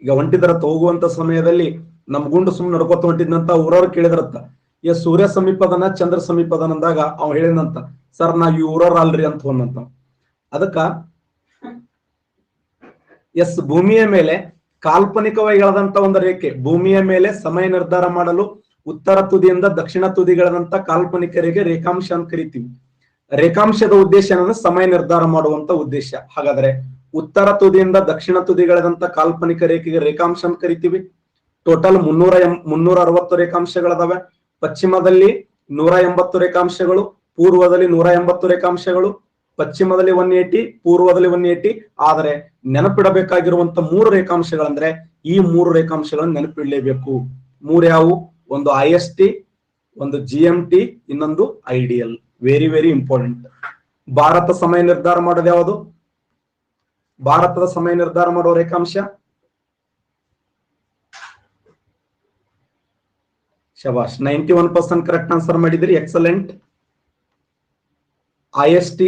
ಈಗ ಹೊಂಟಿದ್ರತ್ತ, ಹೋಗುವಂತ ಸಮಯದಲ್ಲಿ ನಮ್ ಗುಂಡು ಸುಮ್ಮನೆ ನಡ್ಕೊತ ಹೊಂಟಿದ್ನಂತ ಊರವ್ರು ಕೇಳಿದ್ರತ್ತ, ಸೂರ್ಯ ಸಮೀಪದನ ಚಂದ್ರ ಸಮೀಪದನ ಅಂದಾಗ ಅವ್ ಹೇಳಿದಂತ, ಸರ್ ನಾ ಈ ಊರವ್ರ ಅಲ್ರಿ ಅಂತ ಹೋದಂತ. ಅದಕ್ಕ ಭೂಮಿಯ ಮೇಲೆ ಕಾಲ್ಪನಿಕವಾಗಿ ಎಳೆದಂತ ಒಂದು ರೇಖೆ, ಭೂಮಿಯ ಮೇಲೆ ಸಮಯ ನಿರ್ಧಾರ ಮಾಡಲು ಉತ್ತರ ತುದಿಯಿಂದ ದಕ್ಷಿಣ ತುದಿಗಳದಂತ ಕಾಲ್ಪನಿಕ ರೇಖೆ ರೇಖಾಂಶ ಅಂತ ಕರಿತೀವಿ. ರೇಖಾಂಶದ ಉದ್ದೇಶ ಏನಂದ್ರೆ ಸಮಯ ನಿರ್ಧಾರ ಮಾಡುವಂತ ಉದ್ದೇಶ. ಹಾಗಾದ್ರೆ ಉತ್ತರ ತುದಿಯಿಂದ ದಕ್ಷಿಣ ತುದಿಗಳದಂತ ಕಾಲ್ಪನಿಕ ರೇಖೆಗೆ ರೇಖಾಂಶ ಅಂತ ಕರಿತೀವಿ. ಟೋಟಲ್ 360 ರೇಖಾಂಶಗಳದಾವೆ. ಪಶ್ಚಿಮದಲ್ಲಿ 180 ರೇಖಾಂಶಗಳು, ಪೂರ್ವದಲ್ಲಿ 180 ರೇಖಾಂಶಗಳು, ಪಶ್ಚಿಮದಲ್ಲಿ 180, ಪೂರ್ವದಲ್ಲಿ 180. ಆದರೆ ನೆನಪಿಡಬೇಕಾಗಿರುವಂತ 3 ರೇಖಾಂಶಗಳಂದ್ರೆ ಈ 3 ರೇಖಾಂಶಗಳನ್ನು ನೆನಪಿಡಲೇಬೇಕು. 3 ಯಾವುವು? ಒಂದು IST, ಒಂದು GMT, ಇನ್ನೊಂದು ideal. Very very important. Bharat ಸಮಯ ನಿರ್ಧಾರ ಮಾಡೋದು ಯಾವುದು? ಭಾರತದ ಸಮಯ ನಿರ್ಧಾರ ಮಾಡೋ ರೇಖಾಂಶ ಶಬಾಷ್, 91% ಕರೆಕ್ಟ್ ಆನ್ಸರ್ ಮಾಡಿದ್ರಿ, ಎಕ್ಸಲೆಂಟ್. IST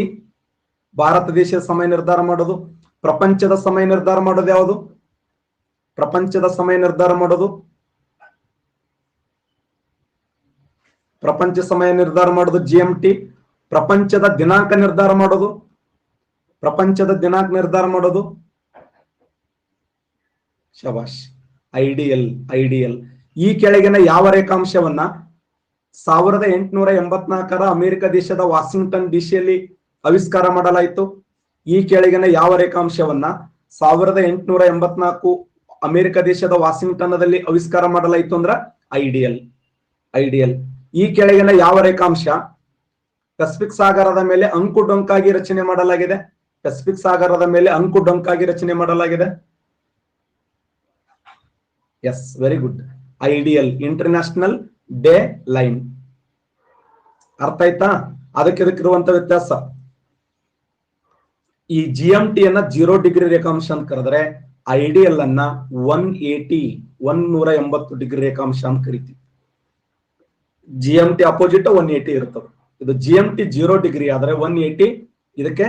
ಭಾರತ ದೇಶದ ಸಮಯ ನಿರ್ಧಾರ ಮಾಡೋದು. ಪ್ರಪಂಚದ ಸಮಯ ನಿರ್ಧಾರ ಮಾಡೋದು ಯಾವುದು? ಪ್ರಪಂಚದ ಸಮಯ ನಿರ್ಧಾರ ಮಾಡೋದು, ಪ್ರಪಂಚ ಸಮಯ ನಿರ್ಧಾರ ಮಾಡೋದು GMT. ಪ್ರಪಂಚದ ದಿನಾಂಕ ನಿರ್ಧಾರ ಮಾಡೋದು, ಪ್ರಪಂಚದ ದಿನಾಂಕ ನಿರ್ಧಾರ ಮಾಡೋದು ಶಬಾಷ್, ಐಡಿಯಲ್. ಈ ಕೆಳಗಿನ ಯಾವ ರೇಖಾಂಶವನ್ನ 1884ರ ಅಮೆರಿಕ ದೇಶದ ವಾಷಿಂಗ್ಟನ್ DC ಆವಿಷ್ಕಾರ ಮಾಡಲಾಯಿತು? ಈ ಕೆಳಗಿನ ಯಾವ ರೇಖಾಂಶವನ್ನ 1884 ಅಮೆರಿಕ ದೇಶದ ವಾಷಿಂಗ್ಟನ್ದಲ್ಲಿ ಆವಿಷ್ಕಾರ ಮಾಡಲಾಯಿತು ಅಂದ್ರ ಐಡಿಯಲ್. ಈ ಕೆಳಗಿನ ಯಾವ ರೇಖಾಂಶ ಪೆಸಿಫಿಕ್ ಸಾಗರದ ಮೇಲೆ ಅಂಕುಡೊಂಕಾಗಿ ರಚನೆ ಮಾಡಲಾಗಿದೆ? ಪೆಸಿಫಿಕ್ ಸಾಗರದ ಮೇಲೆ ಅಂಕುಡೊಂಕಾಗಿ ರಚನೆ ಮಾಡಲಾಗಿದೆ. Yes, very good, ideal, international date line. ಅರ್ಥ ಆಯ್ತಾ? ಅದಕ್ಕಿರುವಂತ ವ್ಯತ್ಯಾಸ. ಈ GMT ಅನ್ನ 0 ಡಿಗ್ರಿ ರೇಖಾಂಶ ಅಂತ ಕರೆದ್ರೆ, ಐಡಿಯಲ್ ಅನ್ನ 180 ಡಿಗ್ರಿ ರೇಖಾಂಶ ಅಂತ ಕರಿತೀವಿ. GMT ಅಪೋಸಿಟ್ 180 ಇರ್ತದೆ. ಇದು GMT 0 ಡಿಗ್ರಿ ಆದ್ರೆ 180, ಇದಕ್ಕೆ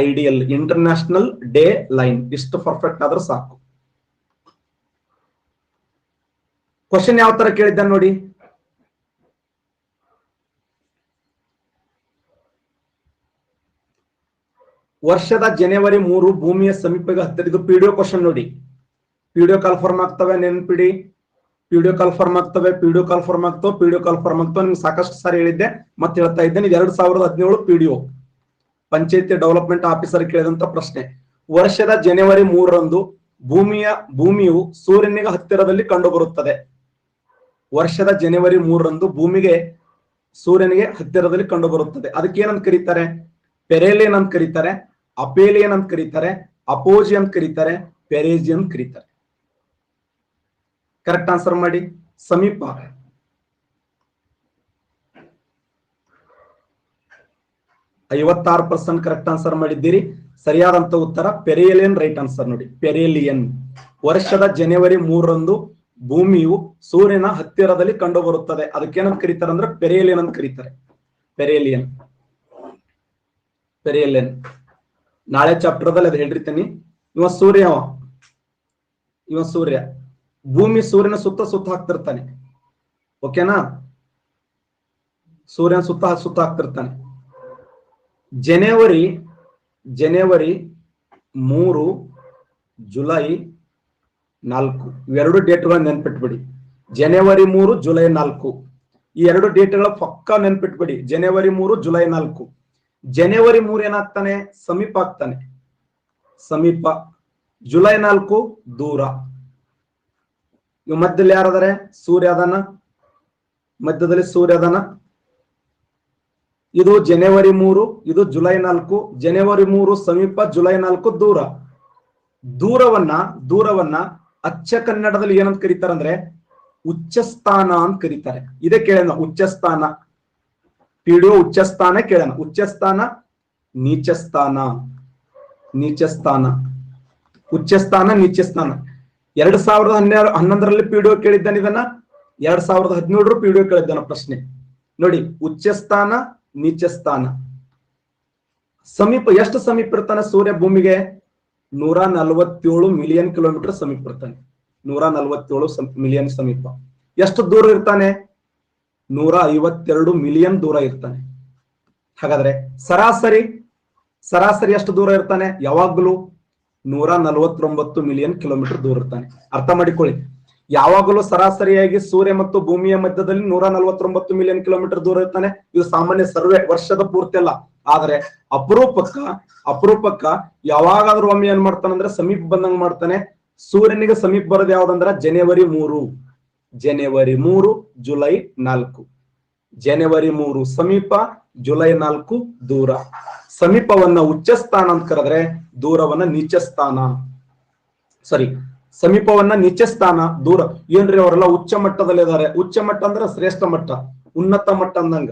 ಐಡಿಯಲ್, ಇಂಟರ್ನ್ಯಾಷನಲ್ ಡೇ ಲೈನ್. ಇಷ್ಟು ಪರ್ಫೆಕ್ಟ್ ಆದ್ರೆ ಸಾಕು. ಕ್ವಶನ್ ಯಾವ ತರ ಕೇಳಿದ್ದ ನೋಡಿ. ವರ್ಷದ ಜನವರಿ 3 ಭೂಮಿಯ ಸಮೀಪಕ್ಕೆ ಹತ್ತಿರ. ಇದು PDO ಕ್ವಶನ್ ನೋಡಿ. PDO ಕನ್ಫರ್ಮ್ ಆಗ್ತವೆ, ನೆನ್ಪಿಡಿ. PDO ಕನ್ಫರ್ಮ್ ಆಗ್ತವೆ. ನಿಮ್ಗೆ ಸಾಕಷ್ಟು ಸಾರಿ ಹೇಳಿದ್ದೆ, ಮತ್ತೆ ಹೇಳ್ತಾ ಇದ್ದೇನೆ. 2017 PDO ಪಂಚಾಯತಿ ಡೆವಲಪ್ಮೆಂಟ್ ಆಫೀಸರ್ ಕೇಳಿದಂತ ಪ್ರಶ್ನೆ. ವರ್ಷದ ಜನವರಿ 3ರಂದು ಭೂಮಿಯು ಸೂರ್ಯನಿಗೆ ಹತ್ತಿರದಲ್ಲಿ ಕಂಡು ಬರುತ್ತದೆ. ವರ್ಷದ ಜನವರಿ 3ರಂದು ಭೂಮಿಗೆ ಸೂರ್ಯನಿಗೆ ಹತ್ತಿರದಲ್ಲಿ ಕಂಡು ಬರುತ್ತದೆ. ಅದಕ್ಕೆ ಏನಂತ ಕರೀತಾರೆ? ಪೆರೇಲಿಯನ್ ಅಂತ ಕರೀತಾರೆ, ಅಪೇಲಿಯನ್ ಅಂತ ಕರೀತಾರೆ, ಅಪೋಜಿ ಅಂತ ಕರೀತಾರೆ, ಪೆರೇಜಿಯನ್ ಕರೀತಾರೆ. ಕರೆಕ್ಟ್ ಆನ್ಸರ್ ಮಾಡಿ. ಸಮೀಪ 56% ಕರೆಕ್ಟ್ ಆನ್ಸರ್ ಮಾಡಿದ್ದೀರಿ. ಸರಿಯಾದಂತ ಉತ್ತರ ಪೆರೇಲಿಯನ್. ರೈಟ್ ಆನ್ಸರ್ ನೋಡಿ, ಪೆರೇಲಿಯನ್. ವರ್ಷದ ಜನವರಿ 3ರಂದು ಭೂಮಿಯು ಸೂರ್ಯನ ಹತ್ತಿರದಲ್ಲಿ ಕಂಡು ಬರುತ್ತದೆ. ಅದಕ್ಕೇನಂತ ಕರೀತಾರೆ ಅಂದ್ರೆ ಪೆರೇಲಿಯನ್ ಅಂತ ಕರೀತಾರೆ. ಪೆರೇಲಿಯನ್. ಪೆರಿಯಲಿಯನ್. ನಾಳೆ ಚಾಪ್ಟರ್ದಲ್ಲಿ ಅದು ಹೇಳಿರ್ತೀನಿ. ಇವ ಸೂರ್ಯ, ಇವ ಸೂರ್ಯ. ಭೂಮಿ ಸೂರ್ಯನ ಸುತ್ತ ಸುತ್ತ ಹಾಕ್ತಿರ್ತಾನೆ. ಓಕೆನಾ? ಸೂರ್ಯನ ಸುತ್ತ ಸುತ್ತ ಹಾಕ್ತಿರ್ತಾನೆ. ಜನವರಿ 3, ಜುಲೈ 4 ಇವೆರಡು ಡೇಟ್ಗಳನ್ನ ನೆನ್ಪಿಟ್ಬಿಡಿ. ಜನವರಿ 3, ಜುಲೈ 4 ಈ ಎರಡು ಡೇಟ್ಗಳ ಪಕ್ಕಾ ನೆನ್ಪಿಟ್ಬಿಡಿ. ಜನವರಿ 3, ಜುಲೈ 4. ಜನವರಿ 3 ಏನಾಗ್ತಾನೆ? ಸಮೀಪ ಆಗ್ತಾನೆ, ಸಮೀಪ. ಜುಲೈ 4 ದೂರ. ಇವ್ ಮಧ್ಯದಲ್ಲಿ ಯಾರದಾರೆ? ಸೂರ್ಯ ಅದಾನ, ಮಧ್ಯದಲ್ಲಿ ಸೂರ್ಯ ಅದಾನ. ಇದು ಜನವರಿ 3, ಇದು ಜುಲೈ 4. ಜನವರಿ 3 ಸಮೀಪ, ಜುಲೈ 4 ದೂರ. ದೂರವನ್ನ ಅಚ್ಚ ಕನ್ನಡದಲ್ಲಿ ಏನಂತ ಕರೀತಾರೆ ಅಂದ್ರೆ ಉಚ್ಚಸ್ಥಾನ ಅಂತ ಕರೀತಾರೆ. ಇದೇ ಕೇಳೋಣ, ಉಚ್ಚಸ್ಥಾನ. ಪಿಡಿಒ ಉಚ್ಚಸ್ಥಾನ ಕೇಳೋಣ. ಉಚ್ಚಸ್ಥಾನ, ನೀಚಸ್ಥಾನ, ನೀಚಸ್ಥಾನ, ಉಚ್ಚಸ್ಥಾನ, ನೀಚಸ್ಥಾನ. 2011ರಲ್ಲಿ ಪಿಡಿಒ ಕೇಳಿದ್ದಾನೆ ಇದನ್ನ. 2017 ಪಿಡಿಒ ಕೇಳಿದ್ದಾನ ಪ್ರಶ್ನೆ ನೋಡಿ. ಉಚ್ಚಸ್ಥಾನ, ನೀಚಸ್ಥಾನ. ಸಮೀಪ ಎಷ್ಟು ಸಮೀಪ ಇರ್ತಾನೆ ಸೂರ್ಯ ಭೂಮಿಗೆ? 147 ಮಿಲಿಯನ್ ಕಿಲೋಮೀಟರ್ ಸಮೀಪ ಇರ್ತಾನೆ. 147 ಮಿಲಿಯನ್ ಸಮೀಪ. ಎಷ್ಟು ದೂರ ಇರ್ತಾನೆ? 152 ಮಿಲಿಯನ್ ದೂರ ಇರ್ತಾನೆ. ಹಾಗಾದ್ರೆ ಸರಾಸರಿ ಎಷ್ಟು ದೂರ ಇರ್ತಾನೆ? ಯಾವಾಗಲೂ 149 ಮಿಲಿಯನ್ ಕಿಲೋಮೀಟರ್ ದೂರ ಇರ್ತಾನೆ. ಅರ್ಥ ಮಾಡಿಕೊಳ್ಳಿ. ಯಾವಾಗಲೂ ಸರಾಸರಿಯಾಗಿ ಸೂರ್ಯ ಮತ್ತು ಭೂಮಿಯ ಮಧ್ಯದಲ್ಲಿ 149 ಮಿಲಿಯನ್ ಕಿಲೋಮೀಟರ್ ದೂರ ಇರ್ತಾನೆ. ಇದು ಸಾಮಾನ್ಯ ಸರ್ವೆ, ವರ್ಷದ ಪೂರ್ತಿ ಅಲ್ಲ. ಆದ್ರೆ ಅಪರೂಪಕ್ಕ ಯಾವಾಗಾದ್ರೂ ಒಮ್ಮೆ ಏನ್ ಮಾಡ್ತಾನಂದ್ರೆ ಸಮೀಪ ಬಂದಂಗ ಮಾಡ್ತಾನೆ. ಸೂರ್ಯನಿಗೆ ಸಮೀಪ ಬರೋದು ಯಾವ್ದಂದ್ರ ಜನವರಿ 3, ಜುಲೈ 4. ಜನವರಿ 3 ಸಮೀಪ, ಜುಲೈ 4 ದೂರ. ಸಮೀಪವನ್ನ ಉಚ್ಚಸ್ಥಾನ ಅಂತ ಕರೆದ್ರೆ ದೂರವನ್ನ ನೀಚಸ್ಥಾನ. ಸಮೀಪವನ್ನ ನೀಚಸ್ಥಾನ, ದೂರ. ಏನ್ರಿ ಅವರೆಲ್ಲ ಉಚ್ಚ ಮಟ್ಟದಲ್ಲಿ ಇದಾರೆ. ಉಚ್ಚ ಮಟ್ಟ ಅಂದ್ರೆ ಶ್ರೇಷ್ಠ ಮಟ್ಟ, ಉನ್ನತ ಮಟ್ಟ ಅಂದಂಗ.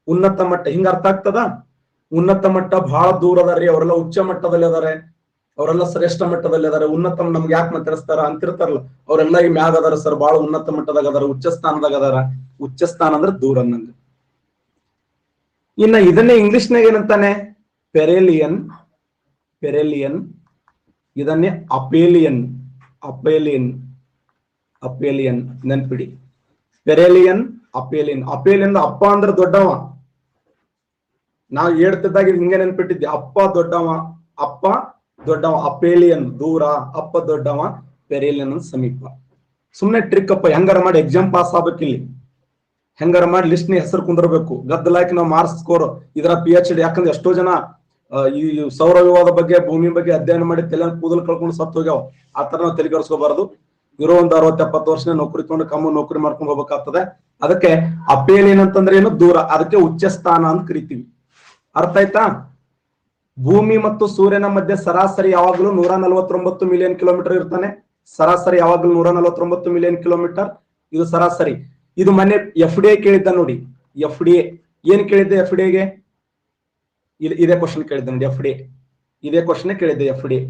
ಉನ್ನತ ಮಟ್ಟ ಹಿಂಗ ಅರ್ಥ ಆಗ್ತದ? ಉನ್ನತ ಮಟ್ಟ ಬಹಳ ದೂರ ಅದಾರಿ, ಅವರೆಲ್ಲ ಉಚ್ಚ ಮಟ್ಟದಲ್ಲಿ ಇದಾರೆ, ಅವರೆಲ್ಲ ಶ್ರೇಷ್ಠ ಮಟ್ಟದಲ್ಲಿ ಇದಾರೆ. ಉನ್ನತ ನಮ್ಗೆ ಯಾಕೆ ಮಾತಾಡಿಸ್ತಾರ ಅಂತಿರ್ತಾರಲ್ಲ, ಅವರೆಲ್ಲ ಈ ಮ್ಯಾಗ ಅದಾರ ಸರ್, ಬಹಳ ಉನ್ನತ ಮಟ್ಟದಾಗ ಅದಾರ, ಉಚ್ಚ ಸ್ಥಾನದಾಗ ಅದಾರ. ಉಚ್ಚ ಸ್ಥಾನ ಅಂದ್ರೆ ದೂರ ಅನ್ನಂಗ. ಇನ್ನ ಇದನ್ನೇ ಇಂಗ್ಲಿಷ್ನಾಗ ಏನಂತಾನೆ? ಪೆರೇಲಿಯನ್. ಇದನ್ನೇ ಅಪೇಲಿಯನ್. ನೆನ್ಪಿಡಿ. ಪೆರೇಲಿಯನ್, ಅಪೇಲಿಯನ್ ಅಪ್ಪ ಅಂದ್ರೆ ದೊಡ್ಡವ. ನಾವು ಹೇಳ್ತಿದ್ದಾಗ ಹಿಂಗೆ ನೆನ್ಪಿಟ್ಟಿದ್ದೆ, ಅಪ್ಪ ದೊಡ್ಡವ. ಅಪೇಲಿಯನ್ ದೂರ, ಅಪ್ಪ ದೊಡ್ಡವ. ಪೆರೇಲಿಯನ್ ಸಮೀಪ. ಸುಮ್ನೆ ಟ್ರಿಕ್ ಅಪ್ಪ, ಹೆಂಗಾರ ಮಾಡಿ ಎಕ್ಸಾಮ್ ಪಾಸ್ ಆಗ್ಬೇಕಿಲ್ಲಿ. ಹೆಂಗಾರ ಮಾಡಿ ಲಿಸ್ಟ್ ನಿ ಹೆಸರು ಕುಂದಿರ್ಬೇಕು. ಗದ್ದಲಾಕಿ ನಾವು ಮಾರ್ಕ್ಸ್ ಸ್ಕೋರ್ ಇದರ PhD. ಯಾಕಂದ್ರೆ ಎಷ್ಟೋ ಜನ ಈ ಸೌರ ವಿವಾದ ಬಗ್ಗೆ, ಭೂಮಿ ಬಗ್ಗೆ ಅಧ್ಯಯನ ಮಾಡಿ ತಲೆ ಕೂದಲು ಕಳ್ಕೊಂಡು ಸತ್ತು ಹೋಗ್ಯಾವ. ಆ ತರ ನಾವು ತಲೆಗೆಡಿಸ್ಕೋಬಾರದು. ಇರೋ ಒಂದು 60-70 ವರ್ಷ ನೌಕರಿ ತಗೊಂಡು ಕಮ್ಮಿ ನೌಕರಿ ಮಾಡ್ಕೊಂಡು ಹೋಗ್ಬೇಕಾಗ್ತದೆ. ಅದಕ್ಕೆ ಅಪೇಲಿಯನ್ ಅಂತಂದ್ರೆ ಏನು? ದೂರ. ಅದಕ್ಕೆ ಉಚ್ಚ ಸ್ಥಾನ ಅಂತ ಕರಿತೀವಿ. ಅರ್ಥ ಆಯ್ತಾ? ಭೂಮಿ ಮತ್ತು ಸೂರ್ಯನ ಮಧ್ಯೆ ಸರಾಸರಿ ಯಾವಾಗಲೂ 149 ಮಿಲಿಯನ್ ಕಿಲೋಮೀಟರ್ ಇರ್ತಾನೆ. ಸರಾಸರಿ ಯಾವಾಗಲೂ 149 ಮಿಲಿಯನ್ ಕಿಲೋಮೀಟರ್. ಇದು ಸರಾಸರಿ. ಇದು ಮೊನ್ನೆ FDA ಕೇಳಿದ್ದ ನೋಡಿ. FDA ಏನ್ ಕೇಳಿದ್ದೆ? FDAಗೆ ಇದೇ ಕ್ವಶನ್ ಕೇಳಿದ್ದೆ ನೋಡಿ. ಇದೇ ಕ್ವಶನ್ ಕೇಳಿದ್ದೆ. FDA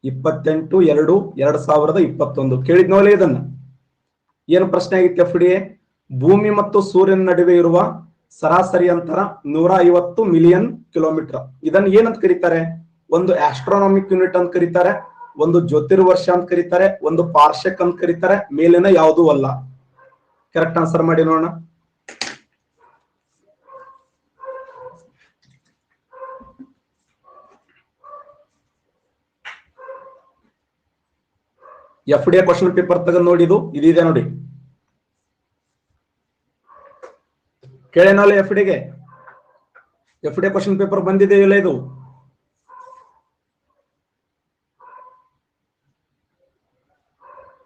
28/2/2021 ಕೇಳಿದ್ನೋಲೆ ಇದನ್ನ. ಏನು ಪ್ರಶ್ನೆ ಆಗಿತ್ತು? FDA ಭೂಮಿ ಮತ್ತು ಸೂರ್ಯನ ನಡುವೆ ಇರುವ ಸರಾಸರಿ ಅಂತರ 150 ಮಿಲಿಯನ್ ಕಿಲೋಮೀಟರ್. ಇದನ್ನ ಏನಂತ ಕರೀತಾರೆ? ಒಂದು ಆಸ್ಟ್ರೋನಾಮಿಕ್ ಯೂನಿಟ್ ಅಂತ ಕರೀತಾರೆ, ಒಂದು ಜ್ಯೋತಿರ್ವರ್ಷ ಅಂತ ಕರೀತಾರೆ, ಒಂದು ಪಾರ್ಶಕ್ ಅಂತ ಕರೀತಾರೆ. ಮೇಲಿನ ಯಾವುದೂ ಅಲ್ಲ. ಕರೆಕ್ಟ್ ಆನ್ಸರ್ ಮಾಡಿ ನೋಡೋಣ. FDA ಕ್ವಶನ್ ಪೇಪರ್ ತಗೊಂಡು ನೋಡಿ. ಇದಿದೆ ನೋಡಿ. ಕೇಳೇನಲ್ಲ FDA ಕ್ವಶನ್ ಪೇಪರ್ ಬಂದಿದೆ ಇಲ್ಲ? ಇದು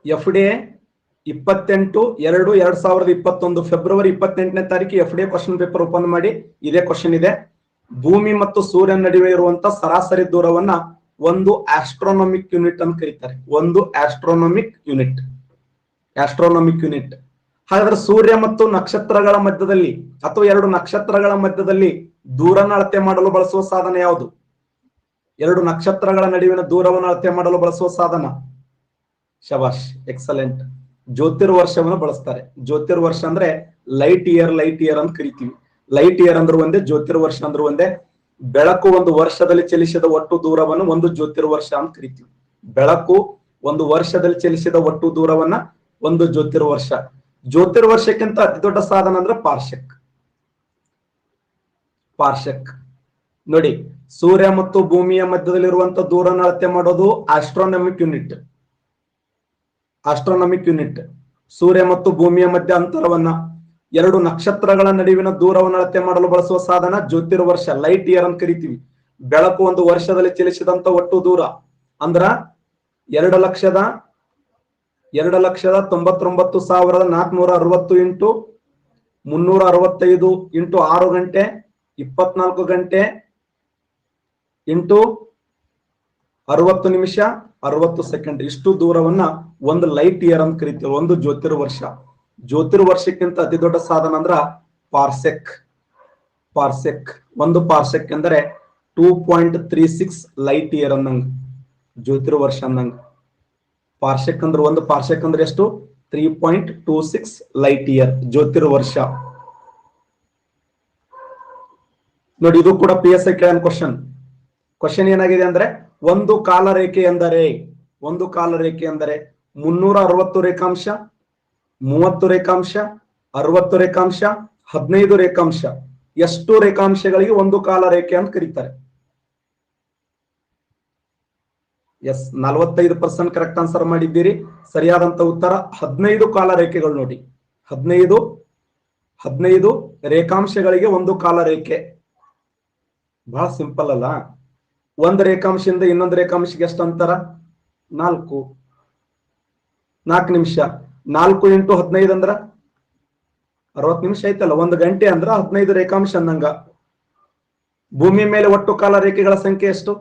FDA 28/2/2021 ಫೆಬ್ರವರಿ 28ನೇ ತಾರೀಕು FDA ಕ್ವಶನ್ ಪೇಪರ್ ಓಪನ್ ಮಾಡಿ. ಇದೇ ಕ್ವಶನ್ ಇದೆ. ಭೂಮಿ ಮತ್ತು ಸೂರ್ಯನ ನಡುವೆ ಇರುವಂತ ಸರಾಸರಿ ದೂರವನ್ನ ಒಂದು ಆಸ್ಟ್ರೋನಾಮಿಕ್ ಯೂನಿಟ್ ಅಂತ ಕರೀತಾರೆ. ಒಂದು ಆಸ್ಟ್ರೋನಾಮಿಕ್ ಯೂನಿಟ್. ಹಾಗಾದ್ರೆ ಸೂರ್ಯ ಮತ್ತು ನಕ್ಷತ್ರಗಳ ಮಧ್ಯದಲ್ಲಿ ಅಥವಾ ಎರಡು ನಕ್ಷತ್ರಗಳ ಮಧ್ಯದಲ್ಲಿ ದೂರನ ಅಳತೆ ಮಾಡಲು ಬಳಸುವ ಸಾಧನ ಯಾವುದು? ಎರಡು ನಕ್ಷತ್ರಗಳ ನಡುವಿನ ದೂರವನ್ನು ಅಳತೆ ಮಾಡಲು ಬಳಸುವ ಸಾಧನ. ಶಬಾಷ್, ಎಕ್ಸಲೆಂಟ್. ಜ್ಯೋತಿರ್ವರ್ಷವನ್ನು ಬಳಸ್ತಾರೆ. ಜ್ಯೋತಿರ್ವರ್ಷ ಅಂದ್ರೆ ಲೈಟ್ ಇಯರ್ ಅಂತ ಕರಿತೀವಿ. ಲೈಟ್ ಇಯರ್ ಅಂದ್ರೆ ಒಂದೇ, ಜ್ಯೋತಿರ್ವರ್ಷ ಅಂದ್ರೆ ಒಂದೇ. ಬೆಳಕು ಒಂದು ವರ್ಷದಲ್ಲಿ ಚಲಿಸಿದ ಒಟ್ಟು ದೂರವನ್ನು ಒಂದು ಜ್ಯೋತಿರ್ವರ್ಷ ಅಂತ ಕರಿತೀವಿ. ಬೆಳಕು ಒಂದು ವರ್ಷದಲ್ಲಿ ಚಲಿಸಿದ ಒಟ್ಟು ದೂರವನ್ನ ಒಂದು ಜ್ಯೋತಿರ್ವರ್ಷ. ಜ್ಯೋತಿರ್ವರ್ಷಕ್ಕಿಂತ ಅತಿ ದೊಡ್ಡ ಸಾಧನ ಅಂದ್ರೆ ಪಾರ್ಶಕ್. ಪಾರ್ಶಕ್ ನೋಡಿ, ಸೂರ್ಯ ಮತ್ತು ಭೂಮಿಯ ಮಧ್ಯದಲ್ಲಿರುವಂತ ದೂರನ ಅಳತೆ ಮಾಡೋದು ಆಸ್ಟ್ರೋನಮಿಕ್ ಯೂನಿಟ್. ಆಸ್ಟ್ರೋನಮಿಕ್ ಯೂನಿಟ್ ಸೂರ್ಯ ಮತ್ತು ಭೂಮಿಯ ಮಧ್ಯ ಅಂತರವನ್ನ, ಎರಡು ನಕ್ಷತ್ರಗಳ ನಡುವಿನ ದೂರವನ್ನು ಅಳತೆ ಮಾಡಲು ಬಳಸುವ ಸಾಧನ ಜ್ಯೋತಿರ್ವರ್ಷ, ಲೈಟ್ ಇಯರ್ ಅಂತ ಕರಿತೀವಿ. ಬೆಳಕು ಒಂದು ವರ್ಷದಲ್ಲಿ ಚಲಿಸಿದಂತ ಒಟ್ಟು ದೂರ ಅಂದ್ರ 2,99,460 ಇಂಟು 365 ಇಂಟು 6 ಗಂಟೆ 24 ಗಂಟೆ ಇಂಟು 60 ನಿಮಿಷ 60 ಸೆಕೆಂಡ್. ಇಷ್ಟು ದೂರವನ್ನ ಒಂದು ಲೈಟ್ ಇಯರ್ ಅಂತ ಕರಿತೀವಿ, ಒಂದು ಜ್ಯೋತಿರ್ವರ್ಷ. ಜ್ಯೋತಿರ್ವರ್ಷಕ್ಕಿಂತ ಅತಿ ದೊಡ್ಡ ಸಾಧನ ಅಂದ್ರ ಪಾರ್ಸೆಕ್. ಪಾರ್ಸೆಕ್, ಒಂದು ಪಾರ್ಸೆಕ್ ಎಂದರೆ 2.36 ಲೈಟ್ ಇಯರ್ ಅನ್ನಂಗ, ಜ್ಯೋತಿರ್ವರ್ಷ ಅನ್ನಂಗ. ಪಾರ್ಸೆಕ್ ಅಂದ್ರೆ ಒಂದು ಪಾರ್ಸೆಕ್ ಅಂದ್ರೆ ಎಷ್ಟು? 3.26 ಲೈಟ್ ಇಯರ್, ಜ್ಯೋತಿರ್ವರ್ಷ. ನೋಡಿ, ಇದು ಕೂಡ PSI ಕೇಳನ್ ಕ್ವಶನ್. ಕ್ವಶನ್ ಏನಾಗಿದೆ ಅಂದ್ರೆ, ಒಂದು ಕಾಲರೇಖೆ ಎಂದರೆ 360 ರೇಖಾಂಶ, 30 ರೇಖಾಂಶ, 60 ರೇಖಾಂಶ, 15 ರೇಖಾಂಶ. ಎಷ್ಟು ರೇಖಾಂಶಗಳಿಗೆ ಒಂದು ಕಾಲರೇಖೆ ಅಂತ ಕರೀತಾರೆ? ಎಸ್, 45% ಕರೆಕ್ಟ್ ಆನ್ಸರ್ ಮಾಡಿದ್ದೀರಿ. ಸರಿಯಾದಂತ ಉತ್ತರ 15 ಕಾಲರೇಖೆಗಳು. ನೋಡಿ, 15 ರೇಖಾಂಶಗಳಿಗೆ ಒಂದು ಕಾಲರೇಖೆ. ಬಹಳ ಸಿಂಪಲ್ ಅಲ್ಲ? ಒಂದು ರೇಖಾಂಶದಿಂದ ಇನ್ನೊಂದು ರೇಖಾಂಶಕ್ಕೆ ಎಷ್ಟು ಅಂತರ? 4 ನಿಮಿಷ. 4 ಇಂಟು 15 ಅಂದ್ರ 60 ನಿಮಿಷ ಐತಲ್ಲ. 1 ಗಂಟೆ ಅಂದ್ರ 15 ರೇಖಾಂಶ ಅಂದಂಗ. ಭೂಮಿ ಮೇಲೆ ಒಟ್ಟು ಕಾಲರೇಖೆಗಳ ಸಂಖ್ಯೆ ಎಷ್ಟು?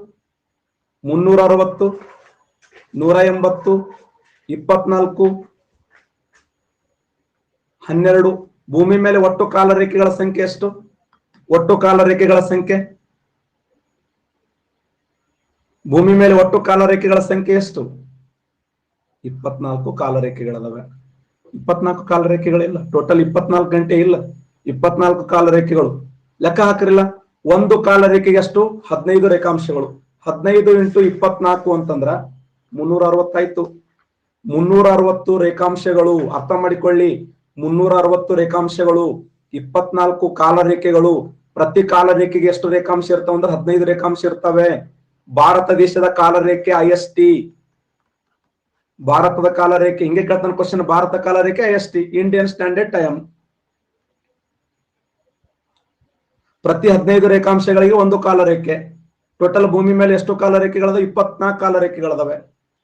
360, 180, 24, 12. ಭೂಮಿ ಮೇಲೆ ಒಟ್ಟು ಕಾಲರೇಖೆಗಳ ಸಂಖ್ಯೆ ಎಷ್ಟು? ಒಟ್ಟು ಕಾಲರೇಖೆಗಳ ಸಂಖ್ಯೆ, ಭೂಮಿ ಮೇಲೆ ಒಟ್ಟು ಕಾಲರೇಖೆಗಳ ಸಂಖ್ಯೆ ಎಷ್ಟು? 24 ಕಾಲರೇಖೆಗಳದಾವೆ. 24 ಕಾಲರೇಖೆಗಳಿಲ್ಲ, ಟೋಟಲ್ 24 ಗಂಟೆ ಇಲ್ಲ, 24 ಕಾಲರೇಖೆಗಳು. ಲೆಕ್ಕ ಹಾಕಿರಲ್ಲ. ಒಂದು ಕಾಲರೇಖೆಗೆ ಎಷ್ಟು? 15 ರೇಖಾಂಶಗಳು. 15 ಇಂಟು 24 ಅಂತಂದ್ರ 360 ಆಯ್ತು. 360 ರೇಖಾಂಶಗಳು. ಅರ್ಥ ಮಾಡಿಕೊಳ್ಳಿ, 360 ರೇಖಾಂಶಗಳು, 24 ಕಾಲರೇಖೆಗಳು. ಪ್ರತಿ ಕಾಲರೇಖೆಗೆ ಎಷ್ಟು ರೇಖಾಂಶ ಇರ್ತಾವ ಅಂದ್ರೆ 15 ರೇಖಾಂಶ ಇರ್ತವೆ. ಭಾರತ ದೇಶದ ಕಾಲರೇಖೆ IST. ಭಾರತದ ಕಾಲರೇಖೆ ಹಿಂಗೆ ಕೇಳ್ತಾನೆ ಕ್ವಶನ್. ಭಾರತ ಕಾಲರೇಖೆ IST, ಇಂಡಿಯನ್ ಸ್ಟ್ಯಾಂಡರ್ಡ್ ಟೈಮ್. ಪ್ರತಿ 15 ರೇಖಾಂಶಗಳಿಗೆ ಒಂದು ಕಾಲರೇಖೆ. ಟೋಟಲ್ ಭೂಮಿ ಮೇಲೆ ಎಷ್ಟು ಕಾಲರೇಖೆಗಳದಾವೆ? 24 ಕಾಲರೇಖೆಗಳದಾವೆ.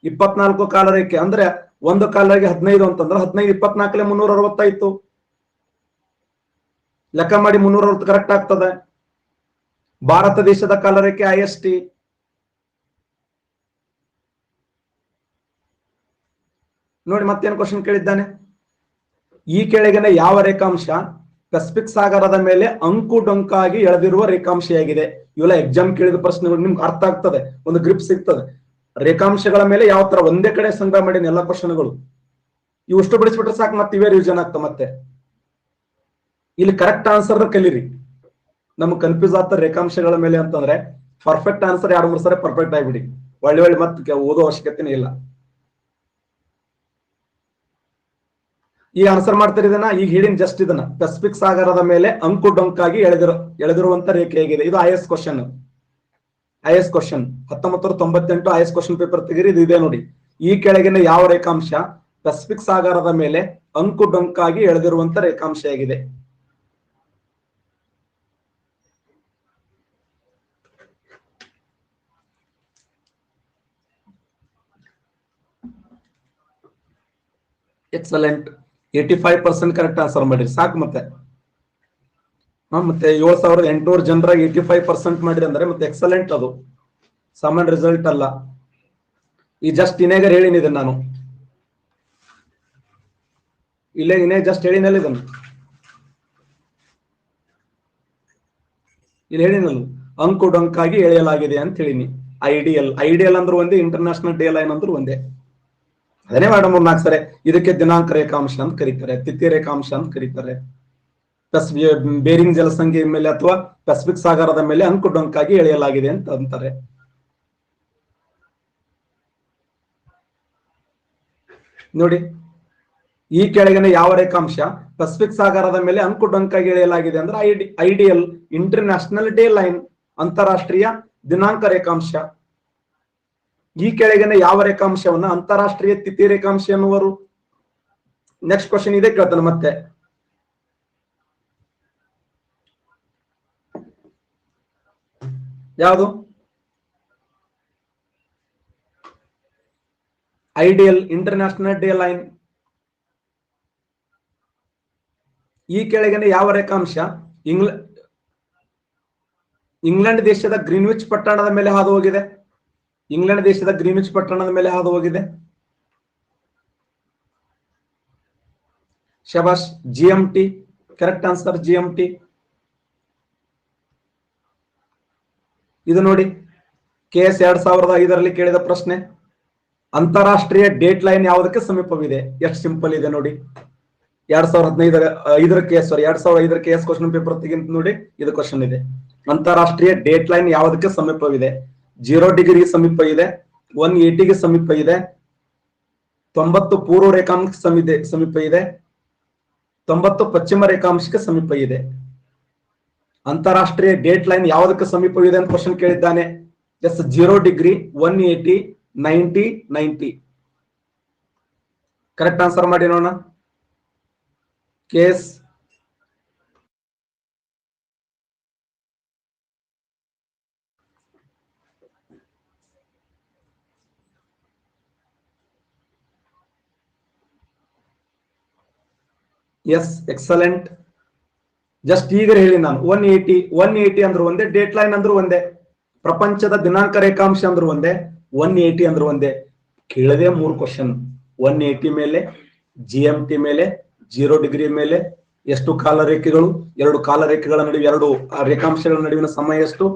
24 ಕಾಲರೇಖೆ ಅಂದ್ರೆ ಒಂದು ಕಾಲರೇಖೆ 15 ಅಂತಂದ್ರೆ 15 24 360 ಆಯ್ತು. ಲೆಕ್ಕ ಮಾಡಿ, 360 ಕರೆಕ್ಟ್ ಆಗ್ತದೆ. ಭಾರತ ದೇಶದ ಕಾಲರೇಖೆ IST. ನೋಡಿ, ಮತ್ತೇನು ಕ್ವಶನ್ ಕೇಳಿದ್ದಾನೆ. ಈ ಕೆಳಗಿನ ಯಾವ ರೇಖಾಂಶ ಪೆಸಿಫಿಕ್ ಸಾಗರದ ಮೇಲೆ ಅಂಕು ಡೊಂಕಾಗಿ ಎಳೆದಿರುವ ರೇಖಾಂಶವಾಗಿದೆ? ಇವೆಲ್ಲ ಎಕ್ಸಾಮ್ ಕೇಳಿದ ಪ್ರಶ್ನೆಗಳು, ನಿಮ್ಗೆ ಅರ್ಥ ಆಗ್ತದೆ, ಒಂದು ಗ್ರಿಪ್ ಸಿಗ್ತದೆ. ರೇಖಾಂಶಗಳ ಮೇಲೆ ಯಾವ ತರ ಒಂದೇ ಕಡೆ ಸಂಗ್ರಹ ಮಾಡಿನ ಎಲ್ಲ ಕ್ವಶನ್ಗಳು. ಇಷ್ಟು ಬಿಡಿಸ್ಬಿಟ್ರೆ ಸಾಕು, ಮತ್ತೆ ಇವೇ ರಿವಿಷನ್ ಆಗ್ತದೆ. ಮತ್ತೆ ಇಲ್ಲಿ ಕರೆಕ್ಟ್ ಆನ್ಸರ್ ಕಲೀರಿ. ನಮ್ಗೆ ಕನ್ಫ್ಯೂಸ್ ಆಗ್ತದೆ ರೇಖಾಂಶಗಳ ಮೇಲೆ ಅಂತಂದ್ರೆ ಪರ್ಫೆಕ್ಟ್ ಆನ್ಸರ್ 2-3 ಸರಿ ಪರ್ಫೆಕ್ಟ್ ಆಗಿಬಿಡಿ. ಒಳ್ಳೆ ಮತ್ತೆ ಓದೋ ಅವಶ್ಯಕತೆನೇ ಇಲ್ಲ. ಈ ಆನ್ಸರ್ ಮಾಡ್ತಾರೆ ಇದನ್ನ. ಈಗ ಹೇಳಿನ ಜಸ್ಟ್ ಇದನ್ನ, ಪೆಸಿಫಿಕ್ ಸಾಗರದ ಮೇಲೆ ಅಂಕು ಡೊಂಕಾಗಿ ಎಳೆದಿರುವಂತ ರೇಖೆ ಹೇಗಿದೆ? ಇದು IS question. IS question 1998 IS question paper ತೆಗಿರಿ. ಇದು ಇದೆ ನೋಡಿ. ಈ ಕೆಳಗಿನ ಯಾವ ರೇಖಾಂಶ ಪೆಸಿಫಿಕ್ ಸಾಗರದ ಮೇಲೆ ಅಂಕು ಡೊಂಕಾಗಿ ಎಳೆದಿರುವಂತ ರೇಖಾಂಶ ಹೇಗಿದೆ? ಎಕ್ಸಲೆಂಟ್, 85% ಕರೆಕ್ಟ್ ಆನ್ಸರ್ ಮಾಡಿರಿ. ಸಾಕು. ಮತ್ತೆ 7,800 ಜನರಾಗಿ 85% ಮಾಡಿರಿ ಅಂದ್ರೆ ಮತ್ತೆ ಎಕ್ಸಲೆಂಟ್. ಅದು ಸಾಮಾನ್ಯ ರಿಸಲ್ಟ್ ಅಲ್ಲ. ಈ ಜಸ್ಟ್ ಇನೇಗ ಹೇಳಿನಿದೆ ನಾನು. ಇನ್ನೇ ಜಸ್ಟ್ ಹೇಳಿನಲ್ಲ ಇದನ್ನು. ಇಲ್ಲಿ ಹೇಳಿನಲ್ಲ, ಅಂಕು ಡೊಂಕಾಗಿ ಎಳೆಯಲಾಗಿದೆ ಅಂತ ಹೇಳಿನಿ. ಐಡಿಯಲ್ ಅಂದ್ರೆ ಒಂದೇ, ಇಂಟರ್ನ್ಯಾಷನಲ್ ಡೇ ಲೈನ್ ಅಂದ್ರೆ ಒಂದೇ. ಅದನ್ನೇ ಮೇಡಮ್ 4 ಸರಿ. ಇದಕ್ಕೆ ದಿನಾಂಕ ರೇಖಾಂಶ ಅಂತ ಕರೀತಾರೆ, ತಿಥಿ ರೇಖಾಂಶ ಅಂತ ಕರೀತಾರೆ. ಬೇರಿಂಗ್ ಜಲಸಂಧಿಯ ಮೇಲೆ ಅಥವಾ ಪೆಸಿಫಿಕ್ ಸಾಗರದ ಮೇಲೆ ಅಂಕುಡೊಂಕಾಗಿ ಎಳೆಯಲಾಗಿದೆ ಅಂತ ಅಂತಾರೆ. ನೋಡಿ, ಈ ಕೆಳಗಿನ ಯಾವ ರೇಖಾಂಶ ಪೆಸಿಫಿಕ್ ಸಾಗರದ ಮೇಲೆ ಅಂಕುಡೊಂಕಾಗಿ ಎಳೆಯಲಾಗಿದೆ ಅಂದ್ರೆ ಐಡಿಯಲ್ ಇಂಟರ್ನ್ಯಾಷನಲ್ ಡೇ ಲೈನ್, ಅಂತಾರಾಷ್ಟ್ರೀಯ ದಿನಾಂಕ ರೇಖಾಂಶ. ಈ ಕೆಳಗಿನ ಯಾವ ರೇಖಾಂಶವನ್ನ ಅಂತಾರಾಷ್ಟ್ರೀಯ ತಿಥಿ ರೇಖಾಂಶ ಎನ್ನುವರು? ನೆಕ್ಸ್ಟ್ ಕ್ವಶನ್ ಇದೆ ಕೇಳ್ತಾನೆ ಮತ್ತೆ. ಯಾವುದು? Ideal international date line. ಈ ಕೆಳಗಿನ ಯಾವ ರೇಖಾಂಶ ಇಂಗ್ಲೆಂಡ್ ದೇಶದ ಗ್ರೀನ್ವಿಚ್ ಪಟ್ಟಣದ ಮೇಲೆ ಹಾದು ಹೋಗಿದೆ? ಇಂಗ್ಲೆಂಡ್ ದೇಶದ ಗ್ರೀನ್ವಿಚ್ ಪಟ್ಟಣದ ಮೇಲೆ ಹಾದು ಹೋಗಿದೆ. ಶಬಾಷ್, GMT. Correct answer GMT. ಇದು ನೋಡಿ, KS 2005ರಲ್ಲಿ ಕೇಳಿದ ಪ್ರಶ್ನೆ. ಅಂತಾರಾಷ್ಟ್ರೀಯ ಡೇಟ್ ಲೈನ್ ಯಾವುದಕ್ಕೆ ಸಮೀಪವಿದೆ? ಎಷ್ಟು ಸಿಂಪಲ್ ಇದೆ ನೋಡಿ. 2005ರ KS ಕ್ವಶನ್ ಪೇಪರ್ ತೆಗಿಂತ ನೋಡಿ, ಇದು ಕ್ವಶನ್ ಇದೆ. ಅಂತಾರಾಷ್ಟ್ರೀಯ ಡೇಟ್ ಲೈನ್ ಯಾವುದಕ್ಕೆ ಸಮೀಪವಿದೆ? 0 ಡಿಗ್ರಿಗೆ ಸಮೀಪ ಇದೆ, 180ಗೆ ಸಮೀಪ ಇದೆ, 90 ಪೂರ್ವ ರೇಖಾಂಶ ಸಮೀಪ ಇದೆ, 90 ಪಶ್ಚಿಮ ರೇಖಾಂಶಕ್ಕೆ ಸಮೀಪ ಇದೆ. ಅಂತಾರಾಷ್ಟ್ರೀಯ ಡೇಟ್ ಲೈನ್ ಯಾವುದಕ್ಕೆ ಸಮೀಪವಿದೆ ಅಂತ ಕ್ವಶನ್ ಕೇಳಿದ್ದಾನೆ. Yes, 0 degree, 180, 90, 90. ಕರೆಕ್ಟ್ ಆನ್ಸರ್ ಮಾಡಿ ನೋಡೋಣ. KS S, excellent. ಜಸ್ಟ್ ಈಗ ಹೇಳಿ ನಾನು. 180 ಅಂದ್ರೂ ಒಂದೇ, ಡೇಟ್ ಲೈನ್ ಅಂದ್ರೂ ಒಂದೇ, ಪ್ರಪಂಚದ ದಿನಾಂಕ ರೇಖಾಂಶ ಅಂದ್ರೂ ಒಂದೇ, 180 ಅಂದ್ರೂ ಒಂದೇ. ಕೇಳದೆ 3 ಕ್ವಶನ್. 180 ಮೇಲೆ, GMT ಮೇಲೆ, 0 ಡಿಗ್ರಿ ಮೇಲೆ ಎಷ್ಟು ಕಾಲ ರೇಖೆಗಳು? 2 ಕಾಲ ರೇಖೆಗಳ ನಡುವೆ, 2 ರೇಖಾಂಶಗಳ ನಡುವಿನ ಸಮಯ ಎಷ್ಟು?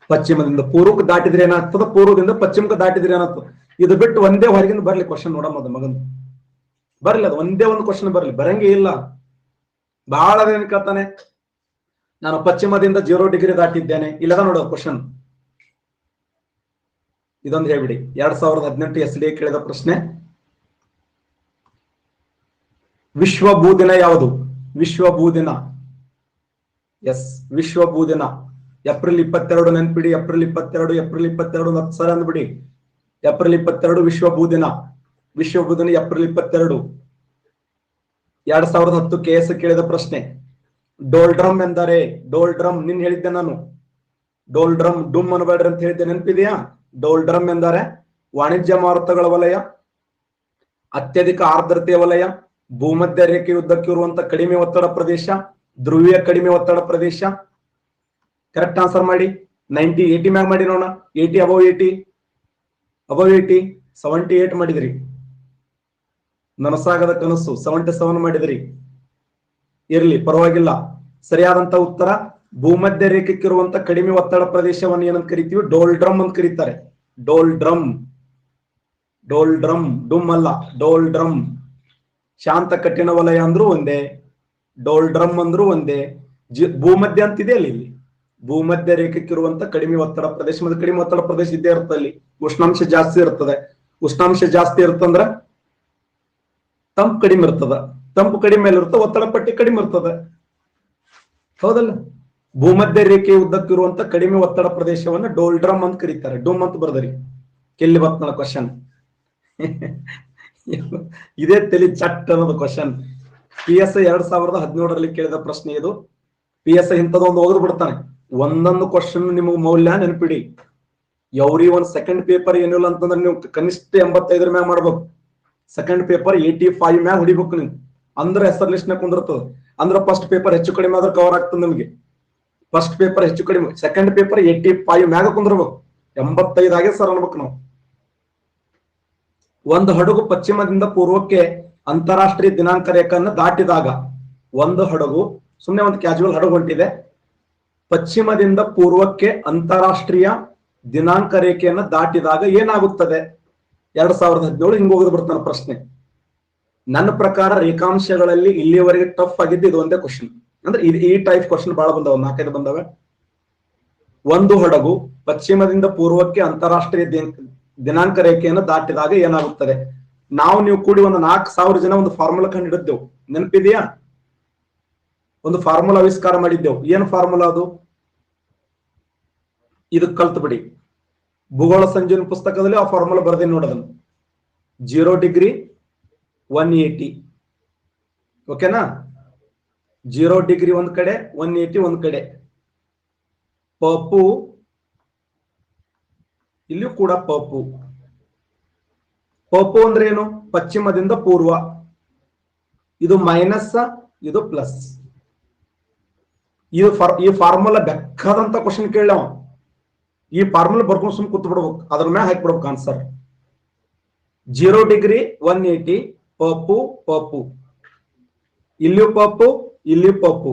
ಪಶ್ಚಿಮದಿಂದ ಪೂರ್ವಕ್ಕೆ ದಾಟಿದ್ರೆ ಏನಾಗ್ತದ, ಪೂರ್ವದಿಂದ ಪಶ್ಚಿಮಕ್ಕೆ ದಾಟಿದ್ರೆ ಏನಾಗ್ತದೆ? ಇದು ಬಿಟ್ಟು ಒಂದೇ ಹೊರಗಿಂದ ಬರ್ಲಿ ಕ್ವಶನ್ ನೋಡಮ್ಮ. ಅದು ಮಗನ್ ಬರ್ಲಿ, ಅದು ಒಂದೇ ಒಂದು ಕ್ವಶನ್ ಬರ್ಲಿ, ಬರಂಗೇ ಇಲ್ಲ. ಬಹಳ ಏನ್ ಕೇಳ್ತಾನೆ, ನಾನು ಪಶ್ಚಿಮದಿಂದ 0 ಡಿಗ್ರಿ ದಾಟಿದ್ದೇನೆ, ಇಲ್ಲದ ನೋಡೋ ಕ್ವಶನ್. ಇದೊಂದು ಹೇಳ್ಬಿಡಿ. 2018 SDA ಕೇಳಿದ ಪ್ರಶ್ನೆ. ವಿಶ್ವ ಭೂದಿನ ಯಾವುದು? ವಿಶ್ವ ಭೂದಿನ. ಎಸ್, ವಿಶ್ವ ಭೂದಿನ ಏಪ್ರಿಲ್ 22. ನೆನ್ಪಿಡಿ, ಏಪ್ರಿಲ್ 22 10 ಸಲ ಅಂದ್ಬಿಡಿ. ಏಪ್ರಿಲ್ 22 ವಿಶ್ವ ಭೂದಿನ. ವಿಶ್ವ ಭೂದಿನ ಏಪ್ರಿಲ್ 22. 2010 KS ಕೇಳಿದ ಪ್ರಶ್ನೆ. ಡೋಲ್ ಡ್ರಮ್ ಎಂದರೆ? ಡೋಲ್ ಡ್ರಮ್ ನಿನ್ ಹೇಳಿದ್ದೆ ನಾನು. ಡೋಲ್ ಡ್ರಮ್, ಡುಮ್ ಅನ್ಬೇಡ್ರಿ ಅಂತ ಹೇಳಿದ್ದೆ, ನೆನಪಿದೆಯಾ? ಡೋಲ್ ಡ್ರಮ್ ಎಂದರೆ ವಾಣಿಜ್ಯ ಮಾರುತಗಳ ವಲಯ, ಅತ್ಯಧಿಕ ಆರ್ದ್ರತೆಯ ವಲಯ, ಭೂಮಧ್ಯ ರೇಖೆ ಉದ್ದಕ್ಕೆ ಇರುವಂತ ಕಡಿಮೆ ಒತ್ತಡ ಪ್ರದೇಶ, ಧ್ರುವೀಯ ಕಡಿಮೆ ಒತ್ತಡ ಪ್ರದೇಶ. ಕರೆಕ್ಟ್ ಆನ್ಸರ್ ಮಾಡಿ. 90, 80 ಮ್ಯಾಗ ಮಾಡಿ ನೋಡೋಣ. 80, ಅಬೌವ್ 80, 78 ಮಾಡಿದ್ರಿ. ನನಸಾಗದ ಕನಸು 77 ಮಾಡಿದ್ರಿ. ಇರ್ಲಿ, ಪರವಾಗಿಲ್ಲ. ಸರಿಯಾದಂತ ಉತ್ತರ ಭೂಮಧ್ಯ ರೇಖೆಕ್ಕಿರುವಂತ ಕಡಿಮೆ ಒತ್ತಡ ಪ್ರದೇಶವನ್ನು ಏನಂತ ಕರಿತೀವಿ? ಡೋಲ್ ಡ್ರಮ್ ಅಂತ ಕರೀತಾರೆ. ಡೋಲ್ ಡ್ರಮ್, ಡೋಲ್ ಡ್ರಮ್, ಡುಮ್ ಅಲ್ಲ, ಡೋಲ್ ಡ್ರಮ್. ಶಾಂತ ಕಠಿಣ ವಲಯ ಅಂದ್ರೂ ಒಂದೇ, ಡೋಲ್ ಡ್ರಮ್ ಅಂದ್ರೂ ಒಂದೇ. ಭೂಮಧ್ಯ ಅಂತಿದೆ ಅಲ್ಲಿ. ಭೂಮಧ್ಯ ರೇಖೆಕ್ಕಿರುವಂತ ಕಡಿಮೆ ಒತ್ತಡ ಪ್ರದೇಶ. ಮತ್ತೆ ಕಡಿಮೆ ಒತ್ತಡ ಪ್ರದೇಶ ಇದ್ದೇ ಇರ್ತದೆ ಅಲ್ಲಿ. ಉಷ್ಣಾಂಶ ಜಾಸ್ತಿ ಇರ್ತದೆ. ಉಷ್ಣಾಂಶ ಜಾಸ್ತಿ ಇರ್ತಂದ್ರ ತಂಪು ಕಡಿಮೆ ಇರ್ತದ. ತಂಪು ಕಡಿಮೆ ಇರ್ತದೆ, ಒತ್ತಡ ಪಟ್ಟಿ ಕಡಿಮೆ ಇರ್ತದೆ. ಹೌದಲ್ಲ? ಭೂಮಧ್ಯ ರೇಖೆ ಉದ್ದಕ್ಕಿರುವಂತ ಕಡಿಮೆ ಒತ್ತಡ ಪ್ರದೇಶವನ್ನ ಡೋಲ್ ಡ್ರಮ್ ಅಂತ ಕರೀತಾರೆ. ಡೂಮ್ ಅಂತ ಬರ್ದರಿ. ಕೆಲ್ಲಿ ಬರ್ತನ ಕ್ವಶನ್. ಇದೇ ತಲಿ ಚಟ್ ಅನ್ನೋದು ಕ್ವಶನ್. PSI 2017ರಲ್ಲಿ ಕೇಳಿದ ಪ್ರಶ್ನೆ ಇದು. PSI ಇಂಥದೊಂದು ಓದ್ರು ಬಿಡ್ತಾನೆ. ಒಂದೊಂದು ಕ್ವಶನ್ ನಿಮಗೆ ಮೌಲ್ಯ ನೆನಪಿಡಿ. ಎವ್ರಿ ಒಂದು ಸೆಕೆಂಡ್ ಪೇಪರ್ ಏನಿಲ್ಲ ಅಂತಂದ್ರೆ ನೀವು ಕನಿಷ್ಠ 85 ಮ್ಯಾಗ ಮಾಡ್ಬೇಕು. ಸೆಕೆಂಡ್ ಪೇಪರ್ 85 ಮ್ಯಾಗ ಹೊಡಿಬೇಕು ನೀವು. ಅಂದ್ರೆ ಹೆಸರ್ ಲಿಸ್ಟ್ ನ ಕುಂದಿರ್ತದ. ಅಂದ್ರೆ ಫಸ್ಟ್ ಪೇಪರ್ ಹೆಚ್ಚು ಕಡಿಮೆ ಆದ್ರೆ ಕವರ್ ಆಗ್ತದೆ ನಿಮಗೆ. ಫಸ್ಟ್ ಪೇಪರ್ ಹೆಚ್ಚು ಕಡಿಮೆ, ಸೆಕೆಂಡ್ ಪೇಪರ್ 85 ಮ್ಯಾಗ ಕುಂದಿರ್ಬೇಕು. 85 ಆಗಿ ಸರ್ ಅನ್ಬೇಕು ನಾವು. ಒಂದು ಹಡಗು ಪಶ್ಚಿಮದಿಂದ ಪೂರ್ವಕ್ಕೆ ಅಂತಾರಾಷ್ಟ್ರೀಯ ದಿನಾಂಕ ರೇಖೆಯನ್ನು ದಾಟಿದಾಗ, ಒಂದು ಹಡಗು, ಸುಮ್ಮನೆ ಒಂದು ಕ್ಯಾಜುವಲ್ ಹಡಗು ಹೊಂಟಿದೆ, ಪಶ್ಚಿಮದಿಂದ ಪೂರ್ವಕ್ಕೆ ಅಂತಾರಾಷ್ಟ್ರೀಯ ದಿನಾಂಕ ರೇಖೆಯನ್ನು ದಾಟಿದಾಗ ಏನಾಗುತ್ತದೆ? 2017 ಹಿಂಗ ಹೋಗೋದು ಬರ್ತಾನೆ ಪ್ರಶ್ನೆ. ನನ್ನ ಪ್ರಕಾರ ರೇಖಾಂಶಗಳಲ್ಲಿ ಇಲ್ಲಿಯವರೆಗೆ ಟಫ್ ಆಗಿದ್ದು ಇದು ಒಂದೇ ಕ್ವಶನ್. ಅಂದ್ರೆ ಈ ಟೈಪ್ ಕ್ವಶನ್ ಬಹಳ ಬಂದವ, 4-5 ಬಂದವೆ. ಒಂದು ಹಡಗು ಪಶ್ಚಿಮದಿಂದ ಪೂರ್ವಕ್ಕೆ ಅಂತಾರಾಷ್ಟ್ರೀಯ ದಿನಾಂಕ ರೇಖೆಯನ್ನು ದಾಟಿದಾಗ ಏನಾಗುತ್ತದೆ? ನೀವು ಕೂಡಿ ಒಂದು 4,000 ಜನ ಒಂದು ಫಾರ್ಮುಲಾ ಕಂಡು ಹಿಡಿದ್ದೆವು, ನೆನಪಿದೆಯಾ? ಒಂದು ಫಾರ್ಮುಲಾ ಆವಿಷ್ಕಾರ ಮಾಡಿದ್ದೆವು. ಏನು ಫಾರ್ಮುಲಾ ಅದು? ಇದಕ್ಕೆ ಕಲ್ತು ಬಿಡಿ. ಭೂಗೋಳ ಸಂಜೀವನ ಪುಸ್ತಕದಲ್ಲಿ ಆ ಫಾರ್ಮುಲಾ ಬರ್ದೇನೆ ನೋಡೋದನ್ನು. 0 ಡಿಗ್ರಿ 180, ಓಕೆನಾ? 0 ಡಿಗ್ರಿ ಒಂದ್ ಕಡೆ, 180 ಒಂದ್ ಕಡೆ. ಪಪ್ಪು ಇಲ್ಲಿಯೂ ಕೂಡ ಪಪ್ಪು. ಪಪ್ಪು ಅಂದ್ರೆ ಏನು? ಪಶ್ಚಿಮದಿಂದ ಪೂರ್ವ. ಇದು ಮೈನಸ್, ಇದು ಪ್ಲಸ್. ಈ ಫಾರ್ಮುಲಾ ಬೇಕಾದಂತ ಕ್ವಶನ್ ಕೇಳವ. ಈ ಫಾರ್ಮುಲಾ ಬರ್ಕೊಂಡು ಸುಮ್ ಕೂತ್ ಬಿಡ್ಬೇಕು, ಅದ್ರ ಮ್ಯಾಗ ಹಾಕ್ಬಿಡ್ಬೇಕು ಆನ್ಸರ್. 0 ಡಿಗ್ರಿ 180 ಪಪ್ಪು ಪಪ್ಪು. ಇಲ್ಲಿಯೂ ಪಪ್ಪು, ಇಲ್ಲಿಯೂ ಪಪ್ಪು.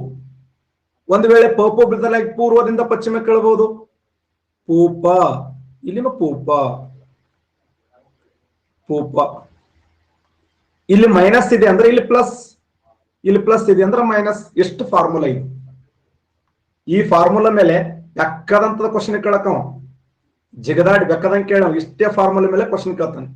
ಒಂದು ವೇಳೆ ಪಪ್ಪು ಬದಲಾಗಿ ಪೂರ್ವದಿಂದ ಪಶ್ಚಿಮ ಕೇಳಬಹುದು. ಪೂಪ, ಇಲ್ಲಿನೂ ಪೂಪ ಪೂಪ. ಇಲ್ಲಿ ಮೈನಸ್ ಇದೆ ಅಂದ್ರೆ ಇಲ್ಲಿ ಪ್ಲಸ್, ಇಲ್ಲಿ ಪ್ಲಸ್ ಇದೆ ಅಂದ್ರೆ ಮೈನಸ್. ಎಷ್ಟು ಫಾರ್ಮುಲಾ ಇದು? ಈ ಫಾರ್ಮುಲಾ ಮೇಲೆ ಬೇಕಾದಂತ ಕ್ವಶನ್ ಕೇಳಕವ, ಜಿಗದಾಡಿ ಬೇಕಾದಂಗೆ ಕೇಳವ. ಇಷ್ಟೇ ಫಾರ್ಮುಲಾ ಮೇಲೆ ಕ್ವಶನ್ ಕೇಳ್ತಾನೆ.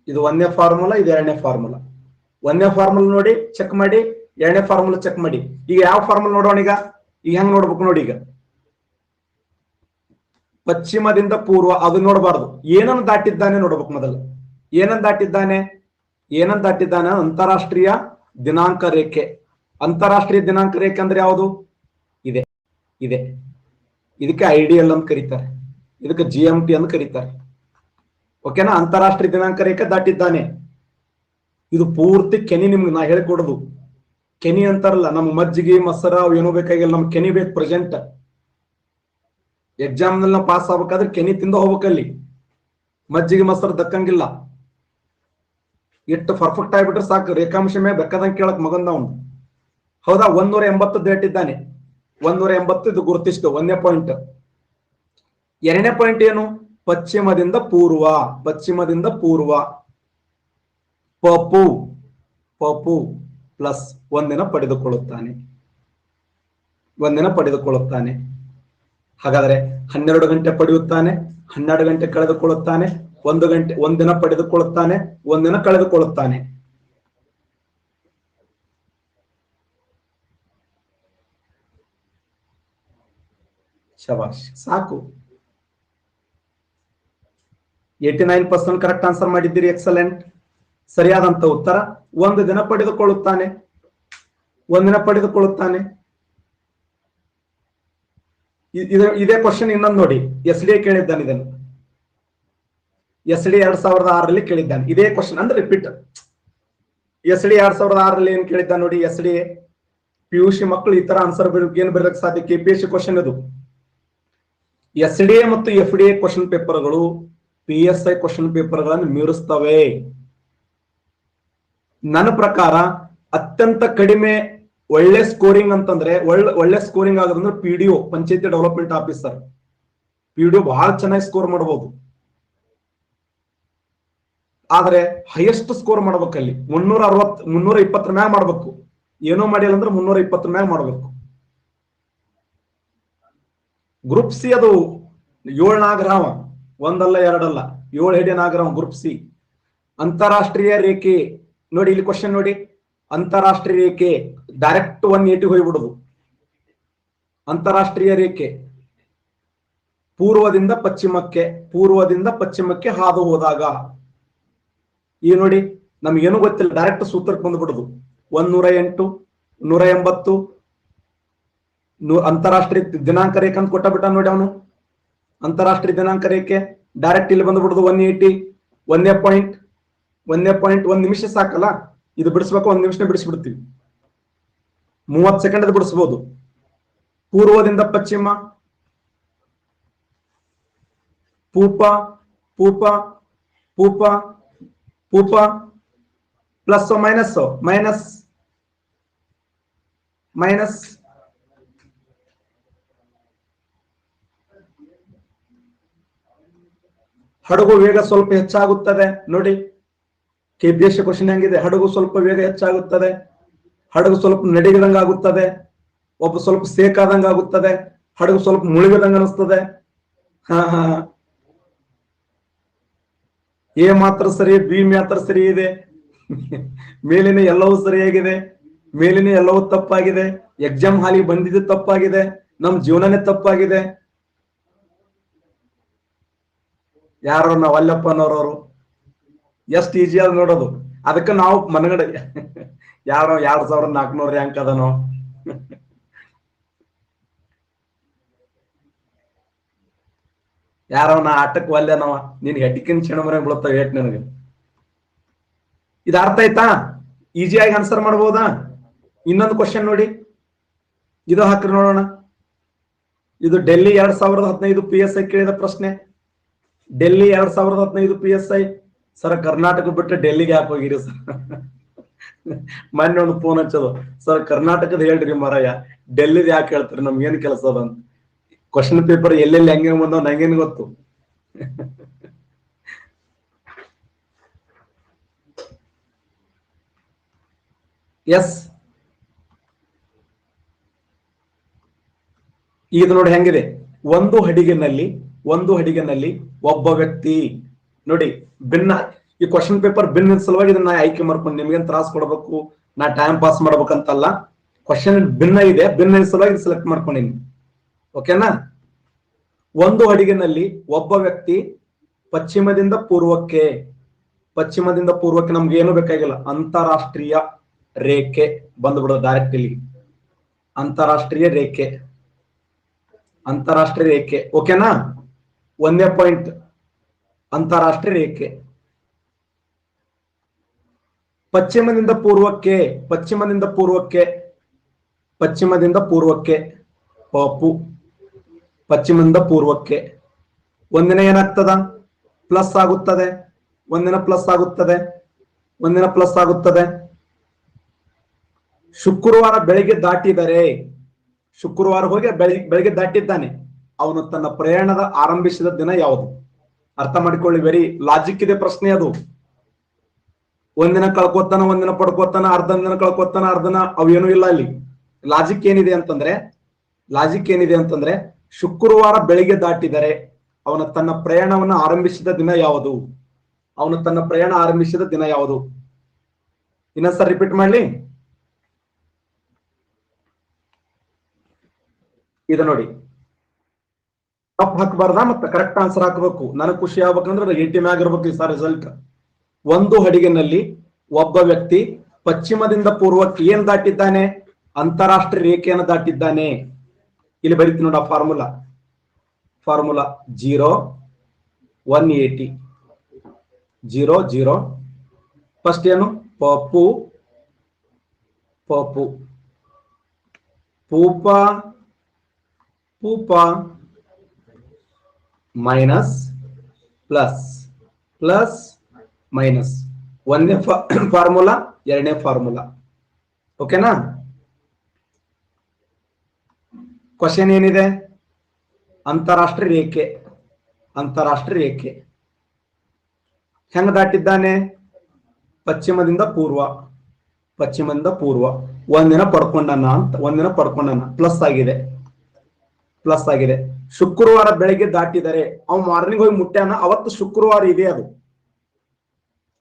ಇದು 1ನೇ ಫಾರ್ಮುಲಾ, ಇದು 2ನೇ ಫಾರ್ಮುಲಾ. 1ನೇ ಫಾರ್ಮುಲಾ ನೋಡಿ ಚೆಕ್ ಮಾಡಿ, 2ನೇ ಫಾರ್ಮುಲಾ ಚೆಕ್ ಮಾಡಿ. ಈಗ ಯಾವ ಫಾರ್ಮುಲಾ ನೋಡೋಣ? ಈಗ ಹೆಂಗ್ ನೋಡ್ಬೇಕು ನೋಡಿ. ಈಗ ಪಶ್ಚಿಮದಿಂದ ಪೂರ್ವ ಅದು ನೋಡಬಾರ್ದು, ಏನನ್ನು ದಾಟಿದ್ದಾನೆ ನೋಡ್ಬೇಕು ಮೊದಲು. ಏನನ್ನು ದಾಟಿದ್ದಾನೆ? ಏನನ್ನು ದಾಟಿದ್ದಾನೆ? ಅಂತಾರಾಷ್ಟ್ರೀಯ ದಿನಾಂಕ ರೇಖೆ. ಅಂತಾರಾಷ್ಟ್ರೀಯ ದಿನಾಂಕ ರೇಖೆ ಅಂದ್ರೆ ಯಾವುದು? ಇದೆ ಇದೆ. ಇದಕ್ಕೆ ಐಡಿಯಲ್ ಅಂತ ಕರೀತಾರೆ, ಇದಕ್ಕೆ GMT ಅಂತ ಕರೀತಾರೆ, ಓಕೆನಾ? ಅಂತಾರಾಷ್ಟ್ರೀಯ ದಿನಾಂಕ ರೇಖೆ ದಾಟಿದ್ದಾನೆ. ಇದು ಪೂರ್ತಿ ಕೆನಿ. ನಿಮ್ಗೆ ನಾ ಹೇಳಿಕೊಡುದು ಕೆನಿ ಅಂತಾರಲ್ಲ, ನಮ್ ಮಜ್ಜಿಗೆ ಮೊಸರ ಏನೋ ಬೇಕಾಗಿಲ್ಲ, ನಮ್ಗೆ ಕೆನಿ ಬೇಕು. ಪ್ರೆಸೆಂಟ್ ಎಕ್ಸಾಮ್ ನಲ್ಲಿ ನಾವು ಪಾಸ್ ಆಗ್ಬೇಕಾದ್ರೆ ಕೆನಿ ತಿಂದ ಹೋಗ್ಬೇಕಲ್ಲಿ, ಮಜ್ಜಿಗೆ ಮೊಸರು ದಕ್ಕಂಗಿಲ್ಲ. ಎಷ್ಟು ಪರ್ಫೆಕ್ಟ್ ಆಗಿಬಿಟ್ರೆ ಸಾಕು, ರೇಖಾಂಶ ಮೇ ಬೇಕಾದಂಗೆ ಕೇಳಕ್ ಮಗಂದ ಅವನು. ಹೌದಾ? 180 ದಾಟಿದ್ದಾನೆ. 180 ಇದು ಗುರುತಿಸ್ತು, 1ನೇ ಪಾಯಿಂಟ್. 2ನೇ ಪಾಯಿಂಟ್ ಏನು? ಪಶ್ಚಿಮದಿಂದ ಪೂರ್ವ. ಪಶ್ಚಿಮದಿಂದ ಪೂರ್ವ ಪಪ್ಪು ಪಪ್ಪು ಪ್ಲಸ್ 1 ಪಡೆದುಕೊಳ್ಳುತ್ತಾನೆ. 1 ಪಡೆದುಕೊಳ್ಳುತ್ತಾನೆ. ಹಾಗಾದ್ರೆ 12 ಗಂಟೆ ಪಡೆಯುತ್ತಾನೆ, 12 ಗಂಟೆ ಕಳೆದುಕೊಳ್ಳುತ್ತಾನೆ, 1 ಗಂಟೆ, 1 ಪಡೆದುಕೊಳ್ಳುತ್ತಾನೆ, 1 ಕಳೆದುಕೊಳ್ಳುತ್ತಾನೆ. ಶಬಾಷ್, ಸಾಕು. 89% ಕರೆಕ್ಟ್ ಆನ್ಸರ್ ಮಾಡಿದ್ದೀರಿ. ಎಕ್ಸಲೆಂಟ್. ಸರಿಯಾದಂತ ಉತ್ತರ 1 ದಿನ ಪಡೆದುಕೊಳ್ಳುತ್ತಾನೆ. 1 ಪಡೆದುಕೊಳ್ಳುತ್ತಾನೆ. ಇದೇ ಕ್ವಶನ್ ಇನ್ನೊಂದು ನೋಡಿ. SDA ಕೇಳಿದ್ದಾನೆ ಇದನ್ನು. SDA 2006ರಲ್ಲಿ ಕೇಳಿದ್ದಾನೆ ಇದೇ ಕ್ವಶನ್. ಅಂದ್ರೆ ರಿಪೀಟ್. SDA 2006ರಲ್ಲಿ ಏನ್ ಕೇಳಿದ್ದಾನೆ ನೋಡಿ. SDA PUC ಮಕ್ಕಳು ಈ ತರ ಆನ್ಸರ್ ಏನ್ ಬರಲಿಕ್ಕೆ ಸಾಧ್ಯ? KPSC ಕ್ವಶನ್ ಇದು. SDA ಮತ್ತು FDA ಕ್ವಶನ್ ಪೇಪರ್ಗಳು PSI ಕ್ವಶನ್ ಪೇಪರ್ಗಳನ್ನು ಮೀರಿಸ್ತವೆ. ನನ್ನ ಪ್ರಕಾರ ಅತ್ಯಂತ ಕಡಿಮೆ ಒಳ್ಳೆ ಸ್ಕೋರಿಂಗ್ ಅಂತಂದ್ರೆ, ಒಳ್ಳೆ ಸ್ಕೋರಿಂಗ್ ಆಗೋದಂದ್ರೆ PDO, ಪಂಚಾಯತಿ ಡೆವಲಪ್ಮೆಂಟ್ ಆಫೀಸರ್. PDO ಬಹಳ ಚೆನ್ನಾಗಿ ಸ್ಕೋರ್ ಮಾಡಬಹುದು. ಆದ್ರೆ ಹೈಯೆಸ್ಟ್ ಸ್ಕೋರ್ ಮಾಡ್ಬೇಕಲ್ಲಿ 360, 320 ಮ್ಯಾಗ ಮಾಡ್ಬೇಕು. ಏನೋ ಮಾಡಿಲ್ಲ ಅಂದ್ರೆ 320 ಮ್ಯಾಗ ಮಾಡ್ಬೇಕು. ಗ್ರೂಪ್ ಸಿ ಅದು 7 ನಾಗರಾಮ, ಒಂದಲ್ಲ ಎರಡಲ್ಲ, 7 ಹೆಡೆ ನಾಗರಾಮ ಗ್ರೂಪ್ ಸಿ. ಅಂತಾರಾಷ್ಟ್ರೀಯ ರೇಖೆ ನೋಡಿ, ಇಲ್ಲಿ ಕ್ವಶನ್ ನೋಡಿ. ಅಂತಾರಾಷ್ಟ್ರೀಯ ರೇಖೆ ಡೈರೆಕ್ಟ್ 180 ಹೋಗ್ಬಿಡುದು. ಅಂತಾರಾಷ್ಟ್ರೀಯ ರೇಖೆ ಪೂರ್ವದಿಂದ ಪಶ್ಚಿಮಕ್ಕೆ ಹಾದು ಹೋದಾಗ ಈ ನೋಡಿ, ನಮ್ಗೇನು ಗೊತ್ತಿಲ್ಲ, ಡೈರೆಕ್ಟ್ ಸೂತ್ರಕ್ಕೆ ಬಂದ್ಬಿಡುದು. 108, 180 ಅಂತಾರಾಷ್ಟ್ರೀಯ ದಿನಾಂಕ ರೇಖೆ ಅಂತ ಕೊಟ್ಟ ಬಿಟ್ಟ ನೋಡಿ ಅವನು. ಅಂತಾರಾಷ್ಟ್ರೀಯ ದಿನಾಂಕ ರೇಖೆ ಡೈರೆಕ್ಟ್ ಇಲ್ಲಿ ಬಂದ್ಬಿಡುದು 180. 1ನೇ ಪಾಯಿಂಟ್ 1 ನಿಮಿಷ ಸಾಕಲ್ಲ, ಇದು ಬಿಡಿಸ್ಬೇಕು. 1 ನಿಮಿಷ ಬಿಡಿಸ್ಬಿಡ್ತೀವಿ. 30 ಸೆಕೆಂಡ್ ಬಿಡಿಸ್ಬೋದು. ಪೂರ್ವದಿಂದ ಪಶ್ಚಿಮ ಪೂಪ ಪೂಪ ಪೂಪ ಪೂಪ ಪ್ಲಸ್ ಮೈನಸ್ ಮೈನಸ್ ಮೈನಸ್ ಹಡಗು ವೇಗ ಸ್ವಲ್ಪ ಹೆಚ್ಚಾಗುತ್ತದೆ ನೋಡಿ. KPSC ಕ್ವಶನ್ ಹೆಂಗಿದೆ, ಹಡಗು ಸ್ವಲ್ಪ ವೇಗ ಹೆಚ್ಚಾಗುತ್ತದೆ, ಹಡಗು ಸ್ವಲ್ಪ ನಡಿಗದಂಗ ಆಗುತ್ತದೆ, ಒಬ್ಬ ಸ್ವಲ್ಪ ಸೇಕಾದಂಗ ಆಗುತ್ತದೆ, ಹಡಗು ಸ್ವಲ್ಪ ಮುಳುಗದಂಗ ಅನಿಸ್ತದೆ. ಹಾ ಹಾ ಎ ಮಾತ್ರ ಸರಿ, ಬಿ ಮಾತ್ರ ಸರಿ ಇದೆ, ಮೇಲಿನ ಎಲ್ಲವೂ ಸರಿಯಾಗಿದೆ, ಮೇಲಿನ ಎಲ್ಲವೂ ತಪ್ಪಾಗಿದೆ, ಎಕ್ಸಾಮ್ ಹಾಲಿಗೆ ಬಂದಿದ್ದು ತಪ್ಪಾಗಿದೆ, ನಮ್ ಜೀವನನೇ ತಪ್ಪಾಗಿದೆ. ಯಾರು ನಾವು ಅಲ್ಲಪ್ಪನವ್ರವರು ಎಷ್ಟು ಈಜಿ ಆದ ನೋಡೋದು. ಅದಕ್ಕೆ ನಾವು ಮನಗಡೆ ಯಾರೋ 2400 ರ್ಯಾಂಕ್ ಅದನೋ. ಯಾರೋ ನಾ ಆಟಕ್ಕೆ ಒಲ್ಲೆ ನಾವ, ನೀನ್ ಹೆಡ್ಕಿನ್ ಕ್ಷಣ ಮನೆ ಬೀಳುತ್ತಾವ ಏಟ್ ನನಗೆ. ಇದು ಅರ್ಥ ಆಯ್ತಾ? ಈಸಿಯಾಗಿ ಆನ್ಸರ್ ಮಾಡ್ಬೋದಾ? ಇನ್ನೊಂದು ಕ್ವಶನ್ ನೋಡಿ, ಇದು ಹಾಕ್ರಿ ನೋಡೋಣ. ಇದು ಡೆಲ್ಲಿ 2015 PSI ಕೇಳಿದ ಪ್ರಶ್ನೆ. ಡೆಲ್ಲಿ 2015 PSI. ಸರ್ ಕರ್ನಾಟಕ ಬಿಟ್ಟು ಡೆಲ್ಲಿಗೆ ಯಾಕೆ ಹೋಗಿರಿ ಸರ್? ಮೊನ್ನೆ ಒಂದು ಫೋನ್ ಹಚ್ಚೋದು, ಸರ್ ಕರ್ನಾಟಕದ ಹೇಳ್ರಿ ಮಾರಾಯ, ಡೆಲ್ಲಿದ ಯಾಕೆ ಹೇಳ್ತೀರಿ, ನಮ್ಗೆ ಏನ್ ಕೆಲಸ ಅದ ಅಂತ. ಕ್ವಶನ್ ಪೇಪರ್ ಎಲ್ಲೆಲ್ಲಿ ಹೆಂಗೆ ಬಂದವ್ ನಂಗೇನು ಗೊತ್ತು. ಎಸ್, ಇದು ನೋಡಿ ಹೆಂಗಿದೆ. ಒಂದು ಹಡಿಗಿನಲ್ಲಿ ಒಬ್ಬ ವ್ಯಕ್ತಿ ನೋಡಿ ಭಿನ್ನ. ಈ ಕ್ವಶನ್ ಪೇಪರ್ ಭಿನ್ನ ಸಲುವಾಗಿ ಇದನ್ನ ಆಯ್ಕೆ ಮಾಡ್ಕೊಂಡು ನಿಮ್ಗೇನ್ ತ್ರಾಸ ಕೊಡ್ಬೇಕು, ನಾ ಟೈಮ್ ಪಾಸ್ ಮಾಡ್ಬೇಕಂತಲ್ಲ. ಕ್ವಶನ್ ಭಿನ್ನ ಇದೆ, ಭಿನ್ನ ಸಲುವಾಗಿ ಸೆಲೆಕ್ಟ್ ಮಾಡ್ಕೊಂಡಿನಿ. ಓಕೆನಾ? ಒಂದು ಹಡಿಗಿನಲ್ಲಿ ಒಬ್ಬ ವ್ಯಕ್ತಿ ಪಶ್ಚಿಮದಿಂದ ಪೂರ್ವಕ್ಕೆ ನಮ್ಗೆ ಏನು ಬೇಕಾಗಿಲ್ಲ, ಅಂತಾರಾಷ್ಟ್ರೀಯ ರೇಖೆ ಬಂದ್ಬಿಡೋದು ಡೈರೆಕ್ಟ್ ಇಲ್ಲಿ. ಅಂತಾರಾಷ್ಟ್ರೀಯ ರೇಖೆ ಓಕೆನಾ? ಒಂದೇ ಪಾಯಿಂಟ್, ಅಂತಾರಾಷ್ಟ್ರೀಯ ರೇಖೆ. ಪಶ್ಚಿಮದಿಂದ ಪೂರ್ವಕ್ಕೆ ಪಾಪು, ಪಶ್ಚಿಮದಿಂದ ಪೂರ್ವಕ್ಕೆ. ಒಂದಿನ ಏನಾಗ್ತದ? ಪ್ಲಸ್ ಆಗುತ್ತದೆ, ಒಂದಿನ ಪ್ಲಸ್ ಆಗುತ್ತದೆ. ಶುಕ್ರವಾರ ಬೆಳಿಗ್ಗೆ ದಾಟಿದರೆ, ಶುಕ್ರವಾರ ಹೋಗಿ ಬೆಳಿಗ್ಗೆ ದಾಟಿದ್ದಾನೆ, ಅವನು ತನ್ನ ಪ್ರಯಾಣದ ಆರಂಭಿಸಿದ ದಿನ ಯಾವುದು? ಅರ್ಥ ಮಾಡಿಕೊಳ್ಳಿ, ವೆರಿ ಲಾಜಿಕ್ ಇದೆ ಪ್ರಶ್ನೆ ಅದು. ಒಂದಿನ ಕಳ್ಕೊತಾನ, ಒಂದಿನ ಪಡ್ಕೋತಾನ, ಅರ್ಧ ದಿನ ಕಳ್ಕೊತಾನ, ಅರ್ಧನ ಅವೇನು ಇಲ್ಲ ಅಲ್ಲಿ. ಲಾಜಿಕ್ ಏನಿದೆ ಅಂತಂದ್ರೆ ಶುಕ್ರವಾರ ಬೆಳಿಗ್ಗೆ ದಾಟಿದರೆ ಅವನ ತನ್ನ ಪ್ರಯಾಣವನ್ನು ಆರಂಭಿಸಿದ ದಿನ ಯಾವುದು? ಇನ್ನೊಂದ್ಸರಿ ರಿಪೀಟ್ ಮಾಡ್ಲಿ. ಇದು ನೋಡಿ, ತಪ್ಪು ಹಾಕಬಾರ್ದ, ಮತ್ತೆ ಕರೆಕ್ಟ್ ಆನ್ಸರ್ ಹಾಕಬೇಕು. ನನಗೆ ಖುಷಿ ಆಗ್ಬೇಕಂದ್ರೆ 80 ಮ್ಯಾಗ ಇರ್ಬೇಕು ಈ ಸಾರ್ ರಿಸಲ್ಟ್. ಒಂದು ಹಡಿಗಿನಲ್ಲಿ ಒಬ್ಬ ವ್ಯಕ್ತಿ ಪಶ್ಚಿಮದಿಂದ ಪೂರ್ವಕ್ಕೆ ಏನ್ ದಾಟಿದ್ದಾನೆ? ಅಂತಾರಾಷ್ಟ್ರೀಯ ರೇಖೆಯನ್ನು ದಾಟಿದ್ದಾನೆ. ಇಲ್ಲಿ ಬರೀತೀನಿ ನೋಡ ಫಾರ್ಮುಲಾ 0 180 0 0. ಫಸ್ಟ್ ಏನು? ಪಪ್ಪು ಪೂಪ ಮೈನಸ್ ಪ್ಲಸ್ ಮೈನಸ್. ಒಂದನೇ ಫಾರ್ಮುಲಾ, ಎರಡನೇ ಫಾರ್ಮುಲಾ. ಓಕೆನಾ? ಕ್ವಶನ್ ಏನಿದೆ? ಅಂತಾರಾಷ್ಟ್ರೀಯ ರೇಖೆ ಹೆಂಗ ದಾಟಿದ್ದಾನೆ? ಪಶ್ಚಿಮದಿಂದ ಪೂರ್ವ. ಒಂದಿನ ಪಡ್ಕೊಂಡನ ಪ್ಲಸ್ ಆಗಿದೆ. ಶುಕ್ರವಾರ ಬೆಳಗ್ಗೆ ದಾಟಿದರೆ ಅವ್ ಮಾರ್ನಿಂಗ್ ಹೋಗಿ ಮುಟ್ಟ್ಯಾನ, ಅವತ್ತು ಶುಕ್ರವಾರ ಇದೆ. ಅದು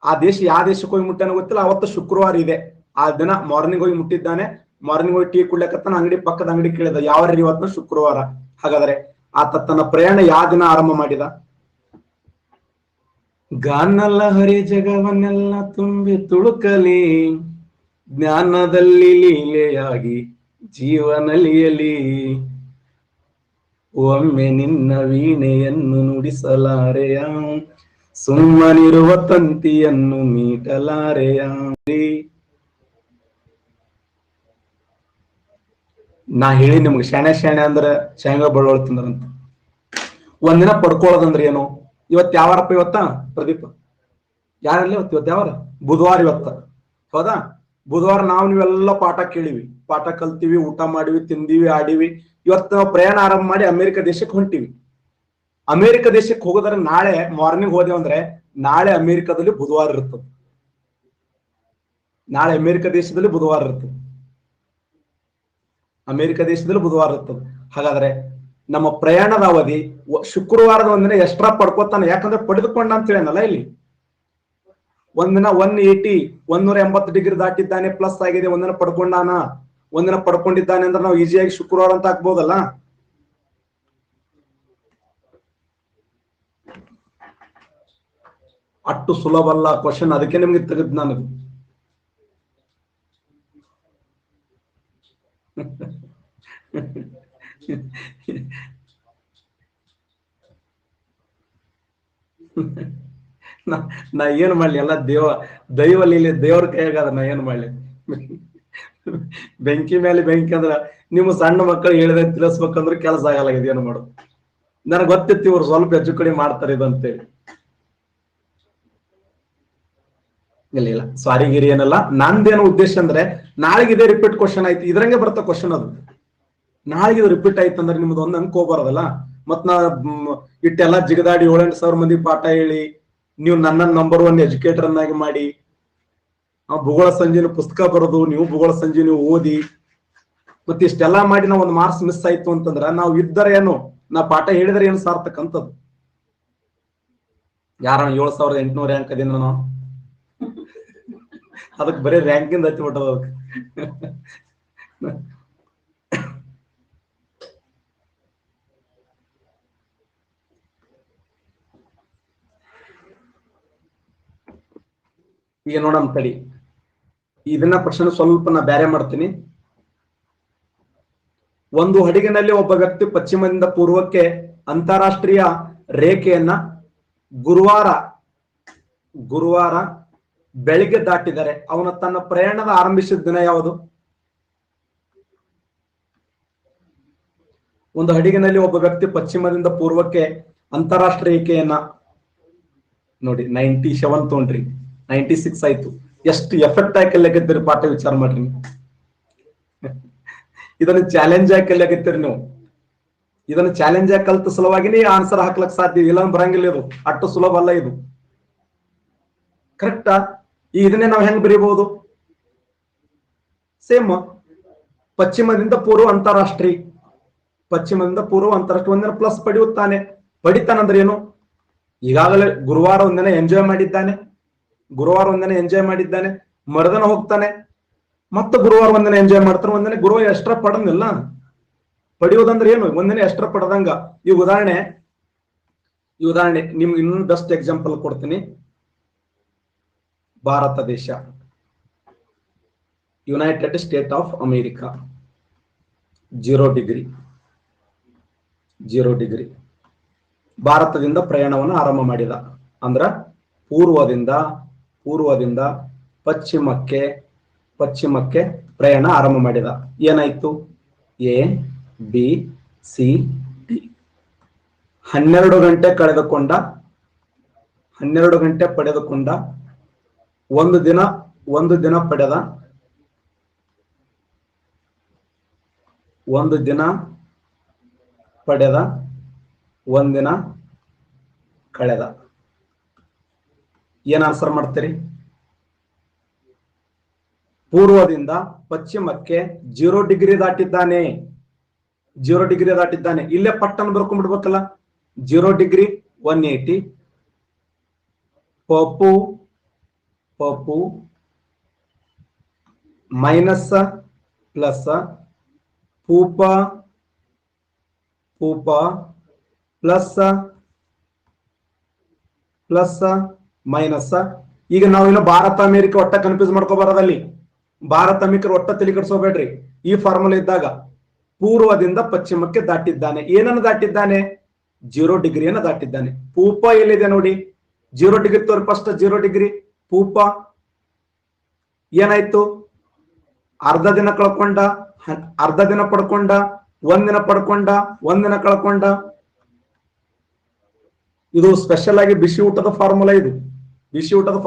ಆ ದೇಶ ಯಾವ ದೇಶಕ್ಕೆ ಹೋಗಿ ಮುಟ್ಟ್ಯಾನ ಗೊತ್ತಿಲ್ಲ, ಅವತ್ತು ಶುಕ್ರವಾರ ಇದೆ. ಆ ದಿನ ಮಾರ್ನಿಂಗ್ ಹೋಗಿ ಮುಟ್ಟಿದ್ದಾನೆ. ಮಾರ್ನಿಂಗ್ ಹೋಗಿ ಟೀ ಕುಡ್ಲಕತ್ತಾನ, ಅಂಗಡಿ ಪಕ್ಕದ ಅಂಗಡಿ ಕೇಳಿದ, ಯಾವ ಇವತ್ತು ಶುಕ್ರವಾರ. ಹಾಗಾದ್ರೆ ಆತ ತನ್ನ ಪ್ರಯಾಣ ಯಾವ ದಿನ ಆರಂಭ ಮಾಡಿದ? ಗಾನಲ್ಲ ಹರಿ ಜಗವನ್ನೆಲ್ಲ ತುಂಬಿ ತುಳುಕಲಿ, ಜ್ಞಾನದಲ್ಲಿ ಲೀಲೆಯಾಗಿ ಜೀವನಲಿಯಲಿ, ಒಮ್ಮೆ ನಿನ್ನ ವೀಣೆಯನ್ನು ನುಡಿಸಲಾರೆಯ, ಸುಮ್ಮನಿರುವ ತಂತಿಯನ್ನು ಮೀಟಲಾರೆಯ. ನಾ ಹೇಳಿ ನಿಮ್ಗೆ ಶಾಣೆ ಅಂದ್ರೆ ಶೇಂಗಾ ಬಳ್ಳೊಳ್ ತಿಂದ್ರಂತ. ಒಂದಿನ ಪಡ್ಕೊಳ್ಳೋದಂದ್ರೆ ಏನು? ಇವತ್ತು ಯಾವಾರಪ್ಪ? ಪ್ರದೀಪ್ ಯಾರಲ್ಲಿ ಇವತ್ತು ಯಾವಾರ? ಬುಧವಾರ. ಹೌದಾ? ಬುಧವಾರ ನಾವು ನೀವೆಲ್ಲ ಪಾಠ ಕೇಳಿವಿ, ಪಾಠ ಕಲ್ತೀವಿ, ಊಟ ಮಾಡಿವಿ, ತಿಂದಿವಿ, ಆಡಿವಿ. ಇವತ್ತು ನಾವು ಪ್ರಯಾಣ ಆರಂಭ ಮಾಡಿ ಅಮೆರಿಕ ದೇಶಕ್ಕೆ ಹೊಂಟಿವಿ. ಅಮೆರಿಕ ದೇಶಕ್ಕೆ ಹೋಗೋದ್ರೆ ನಾಳೆ ಮಾರ್ನಿಂಗ್ ಹೋದೇವು ಅಂದ್ರೆ ನಾಳೆ ಅಮೆರಿಕದಲ್ಲಿ ಬುಧವಾರ ಇರ್ತದೆ. ನಾಳೆ ಅಮೆರಿಕ ದೇಶದಲ್ಲಿ ಬುಧವಾರ ಇರ್ತದೆ. ಅಮೆರಿಕ ದೇಶದಲ್ಲಿ ಬುಧವಾರ ಇರ್ತದೆ. ಹಾಗಾದ್ರೆ ನಮ್ಮ ಪ್ರಯಾಣದ ಅವಧಿ ಶುಕ್ರವಾರದ ಒಂದಿನ ಎಕ್ಸ್ಟ್ರಾ ಪಡ್ಕೋತಾನೆ. ಯಾಕಂದ್ರೆ ಪಡೆದುಕೊಂಡ ಅಂತ ಹೇಳನಲ್ಲ ಇಲ್ಲಿ. ಒಂದಿನ 180 180 ಡಿಗ್ರಿ ದಾಟಿದ್ದಾನೆ, ಪ್ಲಸ್ ಆಗಿದೆ, ಒಂದಿನ ಪಡ್ಕೊಂಡಾನ, ಒಂದಿನ ಪಡ್ಕೊಂಡಿದ್ದಾನೆ ಅಂದ್ರೆ ನಾವು ಈಸಿಯಾಗಿ ಶುಕ್ರವಾರ ಅಂತ ಹಾಕ್ಬೋದಲ್ಲ. ಅಷ್ಟು ಸುಲಭ ಅಲ್ಲ ಕ್ವಶನ್, ಅದಕ್ಕೆ ನಿಮ್ಗೆ ತೆಗೆದ್ ನಾನು. ನಾ ಏನ್ ಮಾಡ್ಲಿ, ಎಲ್ಲ ದೈವ ಲೀಲೆ, ದೇವ್ರ ಕೈಯಾಗದ. ನಾ ಏನ್ ಮಾಡ್ಲಿ? ಬೆಂಕಿ ಮೇಲೆ ಬೆಂಕಿ ಅಂದ್ರ ನಿಮ್ಮ ಸಣ್ಣ ಮಕ್ಕಳು ಹೇಳಿದ್ರೆ ತಿಳಿಸ್ಬೇಕಂದ್ರೆ ಕೆಲಸ ಆಗಲ್ಲ. ಇದೇನು ಮಾಡೋದು? ನನಗೆ ಗೊತ್ತಿತ್ತು ಇವ್ರು ಸ್ವಲ್ಪ ಹೆಚ್ಚು ಕಡಿಮೆ ಮಾಡ್ತಾರೆ ಇದಂತೇಳಿ. ಇಲ್ಲ ಸಾರಿ ಗಿರಿ ಏನಲ್ಲ. ನಂದೇನು ಉದ್ದೇಶ ಅಂದ್ರೆ ನಾಳೆಗೆ ಇದೇ ರಿಪೀಟ್ ಕ್ವಶನ್ ಆಯ್ತು, ಇದ್ರಂಗೆ ಬರ್ತಾ ಕ್ವಶನ್. ಅದು ನಾಳೆಗೆ ಇದು ರಿಪೀಟ್ ಆಯ್ತು ಅಂದ್ರೆ ನಿಮ್ದು ಒಂದ್ ಅನ್ಕೋಬಾರದಲ್ಲ. ಮತ್ ನಾ ಇಟ್ಟೆಲ್ಲ ಜಿಗದಾಡಿ 7-8 ಸಾವಿರ ಮಂದಿ ಪಾಠ ಹೇಳಿ ನೀವು ನನ್ನ ನಂಬರ್ 1 ಎಜುಕೇಟರ್ ಅನ್ನಾಗಿ ಮಾಡಿ, ಭೂಗೋಳ ಸಂಜೀವಿನಿ ಪುಸ್ತಕ ಬರೋದು, ನೀವು ಭೂಗೋಳ ಸಂಜೀವಿನಿ ಓದಿ, ಮತ್ತೆ ಇಷ್ಟೆಲ್ಲಾ ಮಾಡಿ ನಾವು ಒಂದು ಮಾರ್ಕ್ಸ್ ಮಿಸ್ ಆಯ್ತು ಅಂತಂದ್ರ ನಾವು ಇದ್ದರೆ ಏನು, ನಾ ಪಾಠ ಹೇಳಿದ್ರೆ ಏನು ಸಾರ್ಥಕ ಅಂತದ್ದು. ಯಾರ 7,800 ರ್ಯಾಂಕ್ ಅದೇನ ನಾವು ಅದಕ್ಕೆ ಬರೀ ರ್ಯಾಂಕಿಂದ ಹತ್ತಿ ಬಿಟ್ಟದ ಅದಕ್ಕೆ. ಈಗ ನೋಡೋಣ ತಡಿ, ಇದನ್ನ ಪ್ರಶ್ನೆ ಸ್ವಲ್ಪ ನಾ ಬ್ಯಾರೆ ಮಾಡ್ತೀನಿ. ಒಂದು ಹಡಗಿನಲ್ಲಿ ಒಬ್ಬ ವ್ಯಕ್ತಿ ಪಶ್ಚಿಮದಿಂದ ಪೂರ್ವಕ್ಕೆ ಅಂತಾರಾಷ್ಟ್ರೀಯ ರೇಖೆಯನ್ನ ಗುರುವಾರ ಬೆಳಿಗ್ಗೆ ದಾಟಿದರೆ ಅವನ ತನ್ನ ಪ್ರಯಾಣದ ಆರಂಭಿಸಿದ ದಿನ ಯಾವುದು? ಒಂದು ಹಡಗಿನಲ್ಲಿ ಒಬ್ಬ ವ್ಯಕ್ತಿ ಪಶ್ಚಿಮದಿಂದ ಪೂರ್ವಕ್ಕೆ ಅಂತಾರಾಷ್ಟ್ರೀಯ ರೇಖೆಯನ್ನ ನೋಡಿ 97 ತೊಗೊಂಡ್ರಿ, 96 ಆಯ್ತು. ಎಷ್ಟು ಎಫೆಕ್ಟ್ ಆಗಿ ಕಲಿಯಕತ್ತೀರಿ ಪಾಠ, ವಿಚಾರ ಮಾಡ್ರಿ. ಇದನ್ನು ಚಾಲೆಂಜ್ ಆಗಿ ಕಲಿಯಕತ್ತೀರಿ ನೀವು. ಇದನ್ನು ಚಾಲೆಂಜ್ ಆಗಿ ಕಲ್ತ ಸಲುವಾಗಿನೇ ಆನ್ಸರ್ ಹಾಕ್ಲಕ್ ಸಾಧ್ಯ, ಇಲ್ಲ ಬರಂಗಿಲ್ಲ. ಇದು ಅಷ್ಟು ಸುಲಭ ಅಲ್ಲ ಇದು. ಕರೆಕ್ಟಾ? ಇದನ್ನೇ ನಾವು ಹೆಂಗ್ ಬರೀಬಹುದು? ಸೇಮ್ ಪಶ್ಚಿಮದಿಂದ ಪೂರ್ವ ಅಂತಾರಾಷ್ಟ್ರೀಯ, ಪಶ್ಚಿಮದಿಂದ ಪೂರ್ವ ಅಂತಾರಾಷ್ಟ್ರೀಯ ಒಂದಿನ ಪ್ಲಸ್ ಪಡಿತಾನಂದ್ರೆ ಏನು? ಈಗಾಗಲೇ ಗುರುವಾರ ಒಂದಿನ ಎಂಜಾಯ್ ಮಾಡಿದ್ದಾನೆ, ಮರುದಿನ ಹೋಗ್ತಾನೆ, ಮತ್ತೆ ಗುರುವಾರ ಒಂದಿನ ಎಂಜಾಯ್ ಮಾಡ್ತಾನೆ, ಒಂದಿನ ಗುರುವಾರ ಎಕ್ಸ್ಟ್ರಾ ಪಡೋದಿಲ್ಲ. ಪಡೆಯೋದಂದ್ರೆ ಏನು? ಒಂದಿನ ಎಕ್ಸ್ಟ್ರಾ ಪಡೆದಂಗ. ಈ ಉದಾಹರಣೆ ನಿಮ್ಗೆ ಇನ್ನೊಂದು ಬೆಸ್ಟ್ ಎಕ್ಸಾಂಪಲ್ ಕೊಡ್ತೀನಿ. ಭಾರತ ದೇಶ, United State of America, 0 degree ಭಾರತದಿಂದ ಪ್ರಯಾಣವನ್ನು ಆರಂಭ ಮಾಡಿದ. ಅಂದ್ರ ಪೂರ್ವದಿಂದ ಪಶ್ಚಿಮಕ್ಕೆ ಪ್ರಯಾಣ ಆರಂಭ ಮಾಡಿದ. ಏನಾಯ್ತು? A B C D 12 ಗಂಟೆ ಪಡೆದುಕೊಂಡ ಒಂದು ದಿನ ಪಡೆದ, ಒಂದಿನ ಕಳೆದ. ಏನ್ ಆನ್ಸರ್ ಮಾಡ್ತೀರಿ? ಪೂರ್ವದಿಂದ ಪಶ್ಚಿಮಕ್ಕೆ 0 ಡಿಗ್ರಿ ದಾಟಿದ್ದಾನೆ. ಇಲ್ಲೇ ಪಟ್ಟನ್ನು ಬರ್ಕೊಂಡ್ಬಿಡ್ಬೇಕಲ್ಲ. 0 ಡಿಗ್ರಿ 180, ಪಪ್ಪು ಮೈನಸ್ ಪ್ಲಸ್, ಪೂಪ ಪ್ಲಸ್ ಮೈನಸ್. ಈಗ ನಾವಿನ್ನು ಭಾರತ ಅಮೆರಿಕ ಒಟ್ಟ ಕನ್ಫ್ಯೂಸ್ ಮಾಡ್ಕೋಬಾರದಲ್ಲಿ. ಭಾರತ ಅಮೆರಿಕ ಒಟ್ಟ ತಲೆ ಕೆಡಿಸ್ಕೋಬೇಡ್ರಿ. ಈ ಫಾರ್ಮುಲಾ ಇದ್ದಾಗ ಪೂರ್ವದಿಂದ ಪಶ್ಚಿಮಕ್ಕೆ ದಾಟಿದ್ದಾನೆ. ಏನನ್ನು ದಾಟಿದ್ದಾನೆ? 0 ಡಿಗ್ರಿಯನ್ನು ದಾಟಿದ್ದಾನೆ. ಪೂಪ ಎಲ್ಲಿದೆ ನೋಡಿ, 0 ಡಿಗ್ರಿ ತೋರಿ ಫಸ್ಟ್. 0 ಡಿಗ್ರಿ ಪೂಪ ಏನಾಯ್ತು? ಅರ್ಧ ದಿನ ಕಳ್ಕೊಂಡ, ಅರ್ಧ ದಿನ ಪಡ್ಕೊಂಡ, ಒಂದಿನ ಪಡ್ಕೊಂಡ, ಒಂದಿನ ಕಳ್ಕೊಂಡ. ಇದು ಸ್ಪೆಷಲ್ ಆಗಿ ಬಿಸಿ ಊಟದ ಫಾರ್ಮುಲಾ. ಇದು ಬಿಸಿ ಊಟದ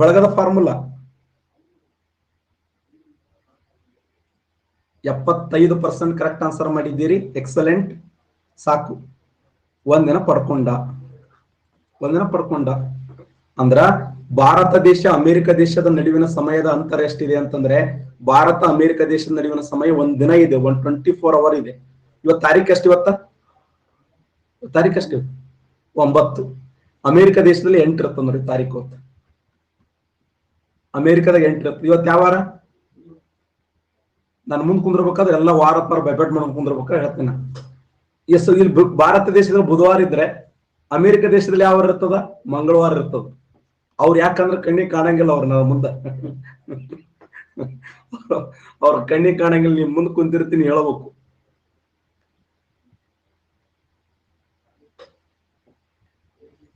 ಬಳಗದ ಫಾರ್ಮುಲಾ. 75% ಕರೆಕ್ಟ್ ಆನ್ಸರ್ ಮಾಡಿದ್ದೀರಿ. ಎಕ್ಸಲೆಂಟ್. ಸಾಕು, ಒಂದಿನ ಪಡ್ಕೊಂಡ. ಅಂದ್ರ ಭಾರತ ದೇಶ ಅಮೆರಿಕ ದೇಶದ ನಡುವಿನ ಸಮಯದ ಅಂತರ ಎಷ್ಟಿದೆ ಅಂತಂದ್ರೆ, ಭಾರತ ಅಮೆರಿಕ ದೇಶದ ನಡುವಿನ ಸಮಯ ಒಂದ್ ದಿನ ಇದೆ, 124 ಅವರ್ ಇದೆ. ಇವತ್ತು ತಾರೀಖು ಎಷ್ಟು? ತಾರೀಖು ಎಷ್ಟು? 9. ಅಮೆರಿಕ ದೇಶದಲ್ಲಿ 8 ಇರುತ್ತೆ ನೋಡಿ ತಾರೀಕು. ಅಮೆರಿಕದಾಗ 8 ಇರುತ್ತೆ. ಇವತ್ತು ಯಾವ ವಾರ? ನಾನು ಮುಂದ್ ಕುಂದ್ರಬೇಕಾದ್ರೆ ಎಲ್ಲ ವಾರ ಪರ ಬೈಬೆಟ್ ಮಾಡ್ಕೊಂಡು ಕುಂದ್ರಬೇಕಾದ್ರೆ ಹೇಳ್ತೀನಿ. ಇಲ್ಲಿ ಭಾರತ ದೇಶದಲ್ಲಿ ಬುಧವಾರ ಇದ್ರೆ ಅಮೆರಿಕ ದೇಶದಲ್ಲಿ ಯಾವ ವಾರ ಇರ್ತದ? ಮಂಗಳವಾರ ಇರ್ತದ. ಅವ್ರು ಯಾಕಂದ್ರೆ ಕಣ್ಣಿಗೆ ಕಾಣಂಗಿಲ್ಲ, ಅವ್ರ ನಾವು ಮುಂದೆ ಅವ್ರ ಕಣ್ಣಿಗೆ ಕಾಣಂಗಿಲ್ಲ. ನೀವು ಮುಂದೆ ಕುಂತಿರ್ತೀನಿ ಹೇಳಬೇಕು.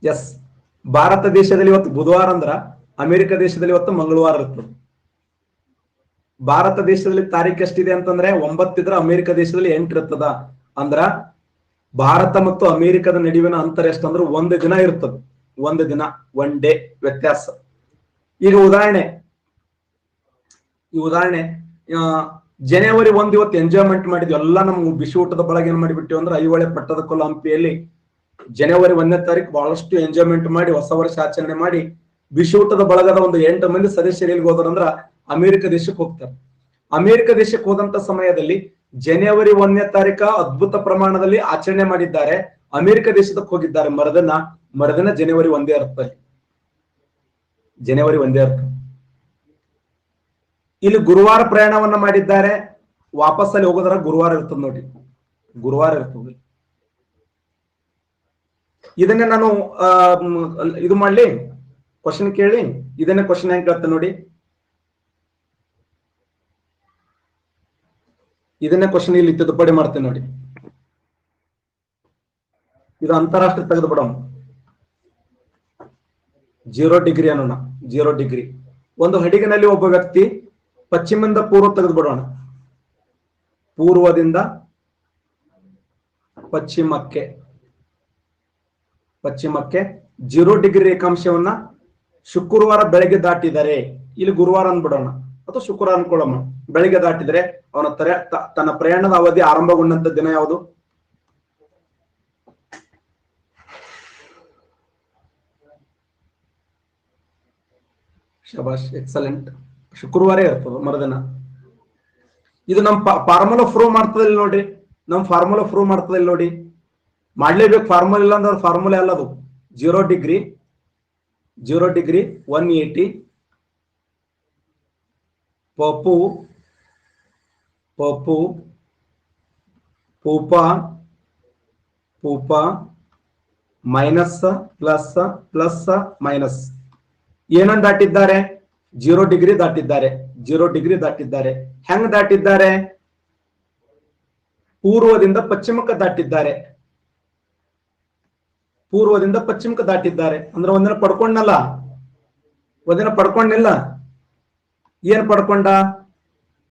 ಎಸ್, ಭಾರತ ದೇಶದಲ್ಲಿ ಇವತ್ತು ಬುಧವಾರ ಅಂದ್ರ ಅಮೆರಿಕ ದೇಶದಲ್ಲಿ ಇವತ್ತು ಮಂಗಳವಾರ ಇರ್ತದೆ. ಭಾರತ ದೇಶದಲ್ಲಿ ತಾರೀಕು ಎಷ್ಟಿದೆ ಅಂತಂದ್ರೆ 9 ಇದ್ರೆ ಅಮೆರಿಕ ದೇಶದಲ್ಲಿ 8 ಇರ್ತದ. ಅಂದ್ರ ಭಾರತ ಮತ್ತು ಅಮೆರಿಕದ ನಡುವಿನ ಅಂತರ ಎಷ್ಟಂದ್ರೆ 1 ದಿನ ಇರ್ತದೆ. 1 ದಿನ, 1 ಡೇ ವ್ಯತ್ಯಾಸ. ಈಗ ಉದಾಹರಣೆ ಜನವರಿ 1 ಇವತ್ತು ಎಂಜಾಯ್ಮೆಂಟ್ ಮಾಡಿದ್ವಿ ಎಲ್ಲ. ನಮ್ಗೆ ಬಿಸಿ ಊಟದ ಬಳಗ ಏನ್ ಮಾಡಿಬಿಟ್ಟಿವಿ ಅಂದ್ರೆ ಐಹೊಳೆ ಪಟ್ಟದಕಲ್ಲು ಹಂಪಿಯಲ್ಲಿ ಜನವರಿ 1ನೇ ತಾರೀಕು ಬಹಳಷ್ಟು ಎಂಜಾಯ್ಮೆಂಟ್ ಮಾಡಿ ಹೊಸ ವರ್ಷ ಆಚರಣೆ ಮಾಡಿ ಬಿಸಿ ಊಟದ ಬಳಗದ ಒಂದು 8 ಮಂದಿ ಸದಸ್ಯರು ಎಲ್ಲಿಗೆ ಹೋದ್ರಂದ್ರ ಅಮೆರಿಕ ದೇಶಕ್ಕೆ ಹೋಗ್ತಾರೆ. ಅಮೆರಿಕ ದೇಶಕ್ಕೆ ಹೋದಂತ ಸಮಯದಲ್ಲಿ ಜನವರಿ 1ನೇ ತಾರೀಕ ಅದ್ಭುತ ಪ್ರಮಾಣದಲ್ಲಿ ಆಚರಣೆ ಮಾಡಿದ್ದಾರೆ. ಅಮೆರಿಕ ದೇಶದಕ್ಕೆ ಹೋಗಿದ್ದಾರೆ. ಮರದಿನ ಜನವರಿ 1 ಇರುತ್ತೆ. ಜನವರಿ 1 ಇರುತ್ತೆ. ಇಲ್ಲಿ ಗುರುವಾರ ಪ್ರಯಾಣವನ್ನ ಮಾಡಿದ್ದಾರೆ. ವಾಪಸ್ಸಲ್ಲಿ ಹೋಗೋದ್ರ ಗುರುವಾರ ಇರ್ತದೆ ನೋಡಿ, ಗುರುವಾರ ಇರ್ತದೆ. ಇದನ್ನೇ ನಾನು ಇದು ಮಾಡ್ಲಿ, ಕ್ವಶನ್ ಕೇಳಿ. ಇದನ್ನೇ ಕ್ವಶನ್ ಹೆಂಗ್ ಕೇಳ್ತೇನೆ ನೋಡಿ. ಇದನ್ನೇ ಕ್ವಶನ್ ಇಲ್ಲಿ ತಿದ್ದುಪಡಿ ಮಾಡ್ತೇನೆ ನೋಡಿ. ಇದು ಅಂತಾರಾಷ್ಟ್ರೀಯ ತೆಗೆದು ಬಿಡೋಣ. 0 ಡಿಗ್ರಿ ಅನ್ನೋಣ. 0 ಡಿಗ್ರಿ. ಒಂದು ಹಡಗಿನಲ್ಲಿ ಒಬ್ಬ ವ್ಯಕ್ತಿ ಪಶ್ಚಿಮದಿಂದ ಪೂರ್ವ ತೆಗೆದು ಬಿಡೋಣ. ಪೂರ್ವದಿಂದ ಪಶ್ಚಿಮಕ್ಕೆ 0 ಡಿಗ್ರಿ ರೇಖಾಂಶವನ್ನ ಶುಕ್ರವಾರ ಬೆಳಗ್ಗೆ ದಾಟಿದರೆ, ಇಲ್ಲಿ ಗುರುವಾರ ಅಂದ್ಬಿಡೋಣ ಅಥವಾ ಶುಕ್ರವಾರ ಅನ್ಕೊಳ್ಳೋಣ, ಬೆಳಿಗ್ಗೆ ದಾಟಿದರೆ ಅವನ ತನ್ನ ಪ್ರಯಾಣದ ಅವಧಿ ಆರಂಭಗೊಂಡಂತ ದಿನ ಯಾವುದು? ಶಬಾಷ್, ಎಕ್ಸಲೆಂಟ್. ಶುಕ್ರವಾರ ಇರ್ತದೆ ಮರುದಿನ. ಇದು ನಮ್ ಫಾರ್ಮುಲಾ ಪ್ರೂವ್ ಮಾಡ್ತದೆ ಇಲ್ಲಿ ನೋಡಿ. ನಮ್ ಫಾರ್ಮುಲಾ ಪ್ರೂವ್ ಮಾಡ್ತದೆ ಇಲ್ಲಿ ನೋಡಿ. ಮಾಡ್ಲೇಬೇಕು. ಫಾರ್ಮುಲಾ ಇಲ್ಲ ಅಂದ್ರೆ ಫಾರ್ಮುಲಾ ಅಲ್ಲ ಅದು. 0 ಡಿಗ್ರಿ 180 ಪಪ್ಪು ಪೂಪ ಮೈನಸ್ ಪ್ಲಸ್ ಮೈನಸ್ ಏನನ್ನು ದಾಟಿದ್ದಾರೆ? 0 ಡಿಗ್ರಿ ದಾಟಿದ್ದಾರೆ. 0 ಡಿಗ್ರಿ ದಾಟಿದ್ದಾರೆ. ಹೆಂಗ್ ದಾಟಿದ್ದಾರೆ? ಪೂರ್ವದಿಂದ ಪಶ್ಚಿಮಕ್ಕೆ ದಾಟಿದ್ದಾರೆ. ಪೂರ್ವದಿಂದ ಪಶ್ಚಿಮಕ್ಕೆ ದಾಟಿದ್ದಾರೆ ಅಂದ್ರೆ ಒಂದಿನ ಪಡ್ಕೊಂಡಲ್ಲ, ಒಂದಿನ ಪಡ್ಕೊಂಡಿಲ್ಲ. ಏನ್ ಪಡ್ಕೊಂಡ?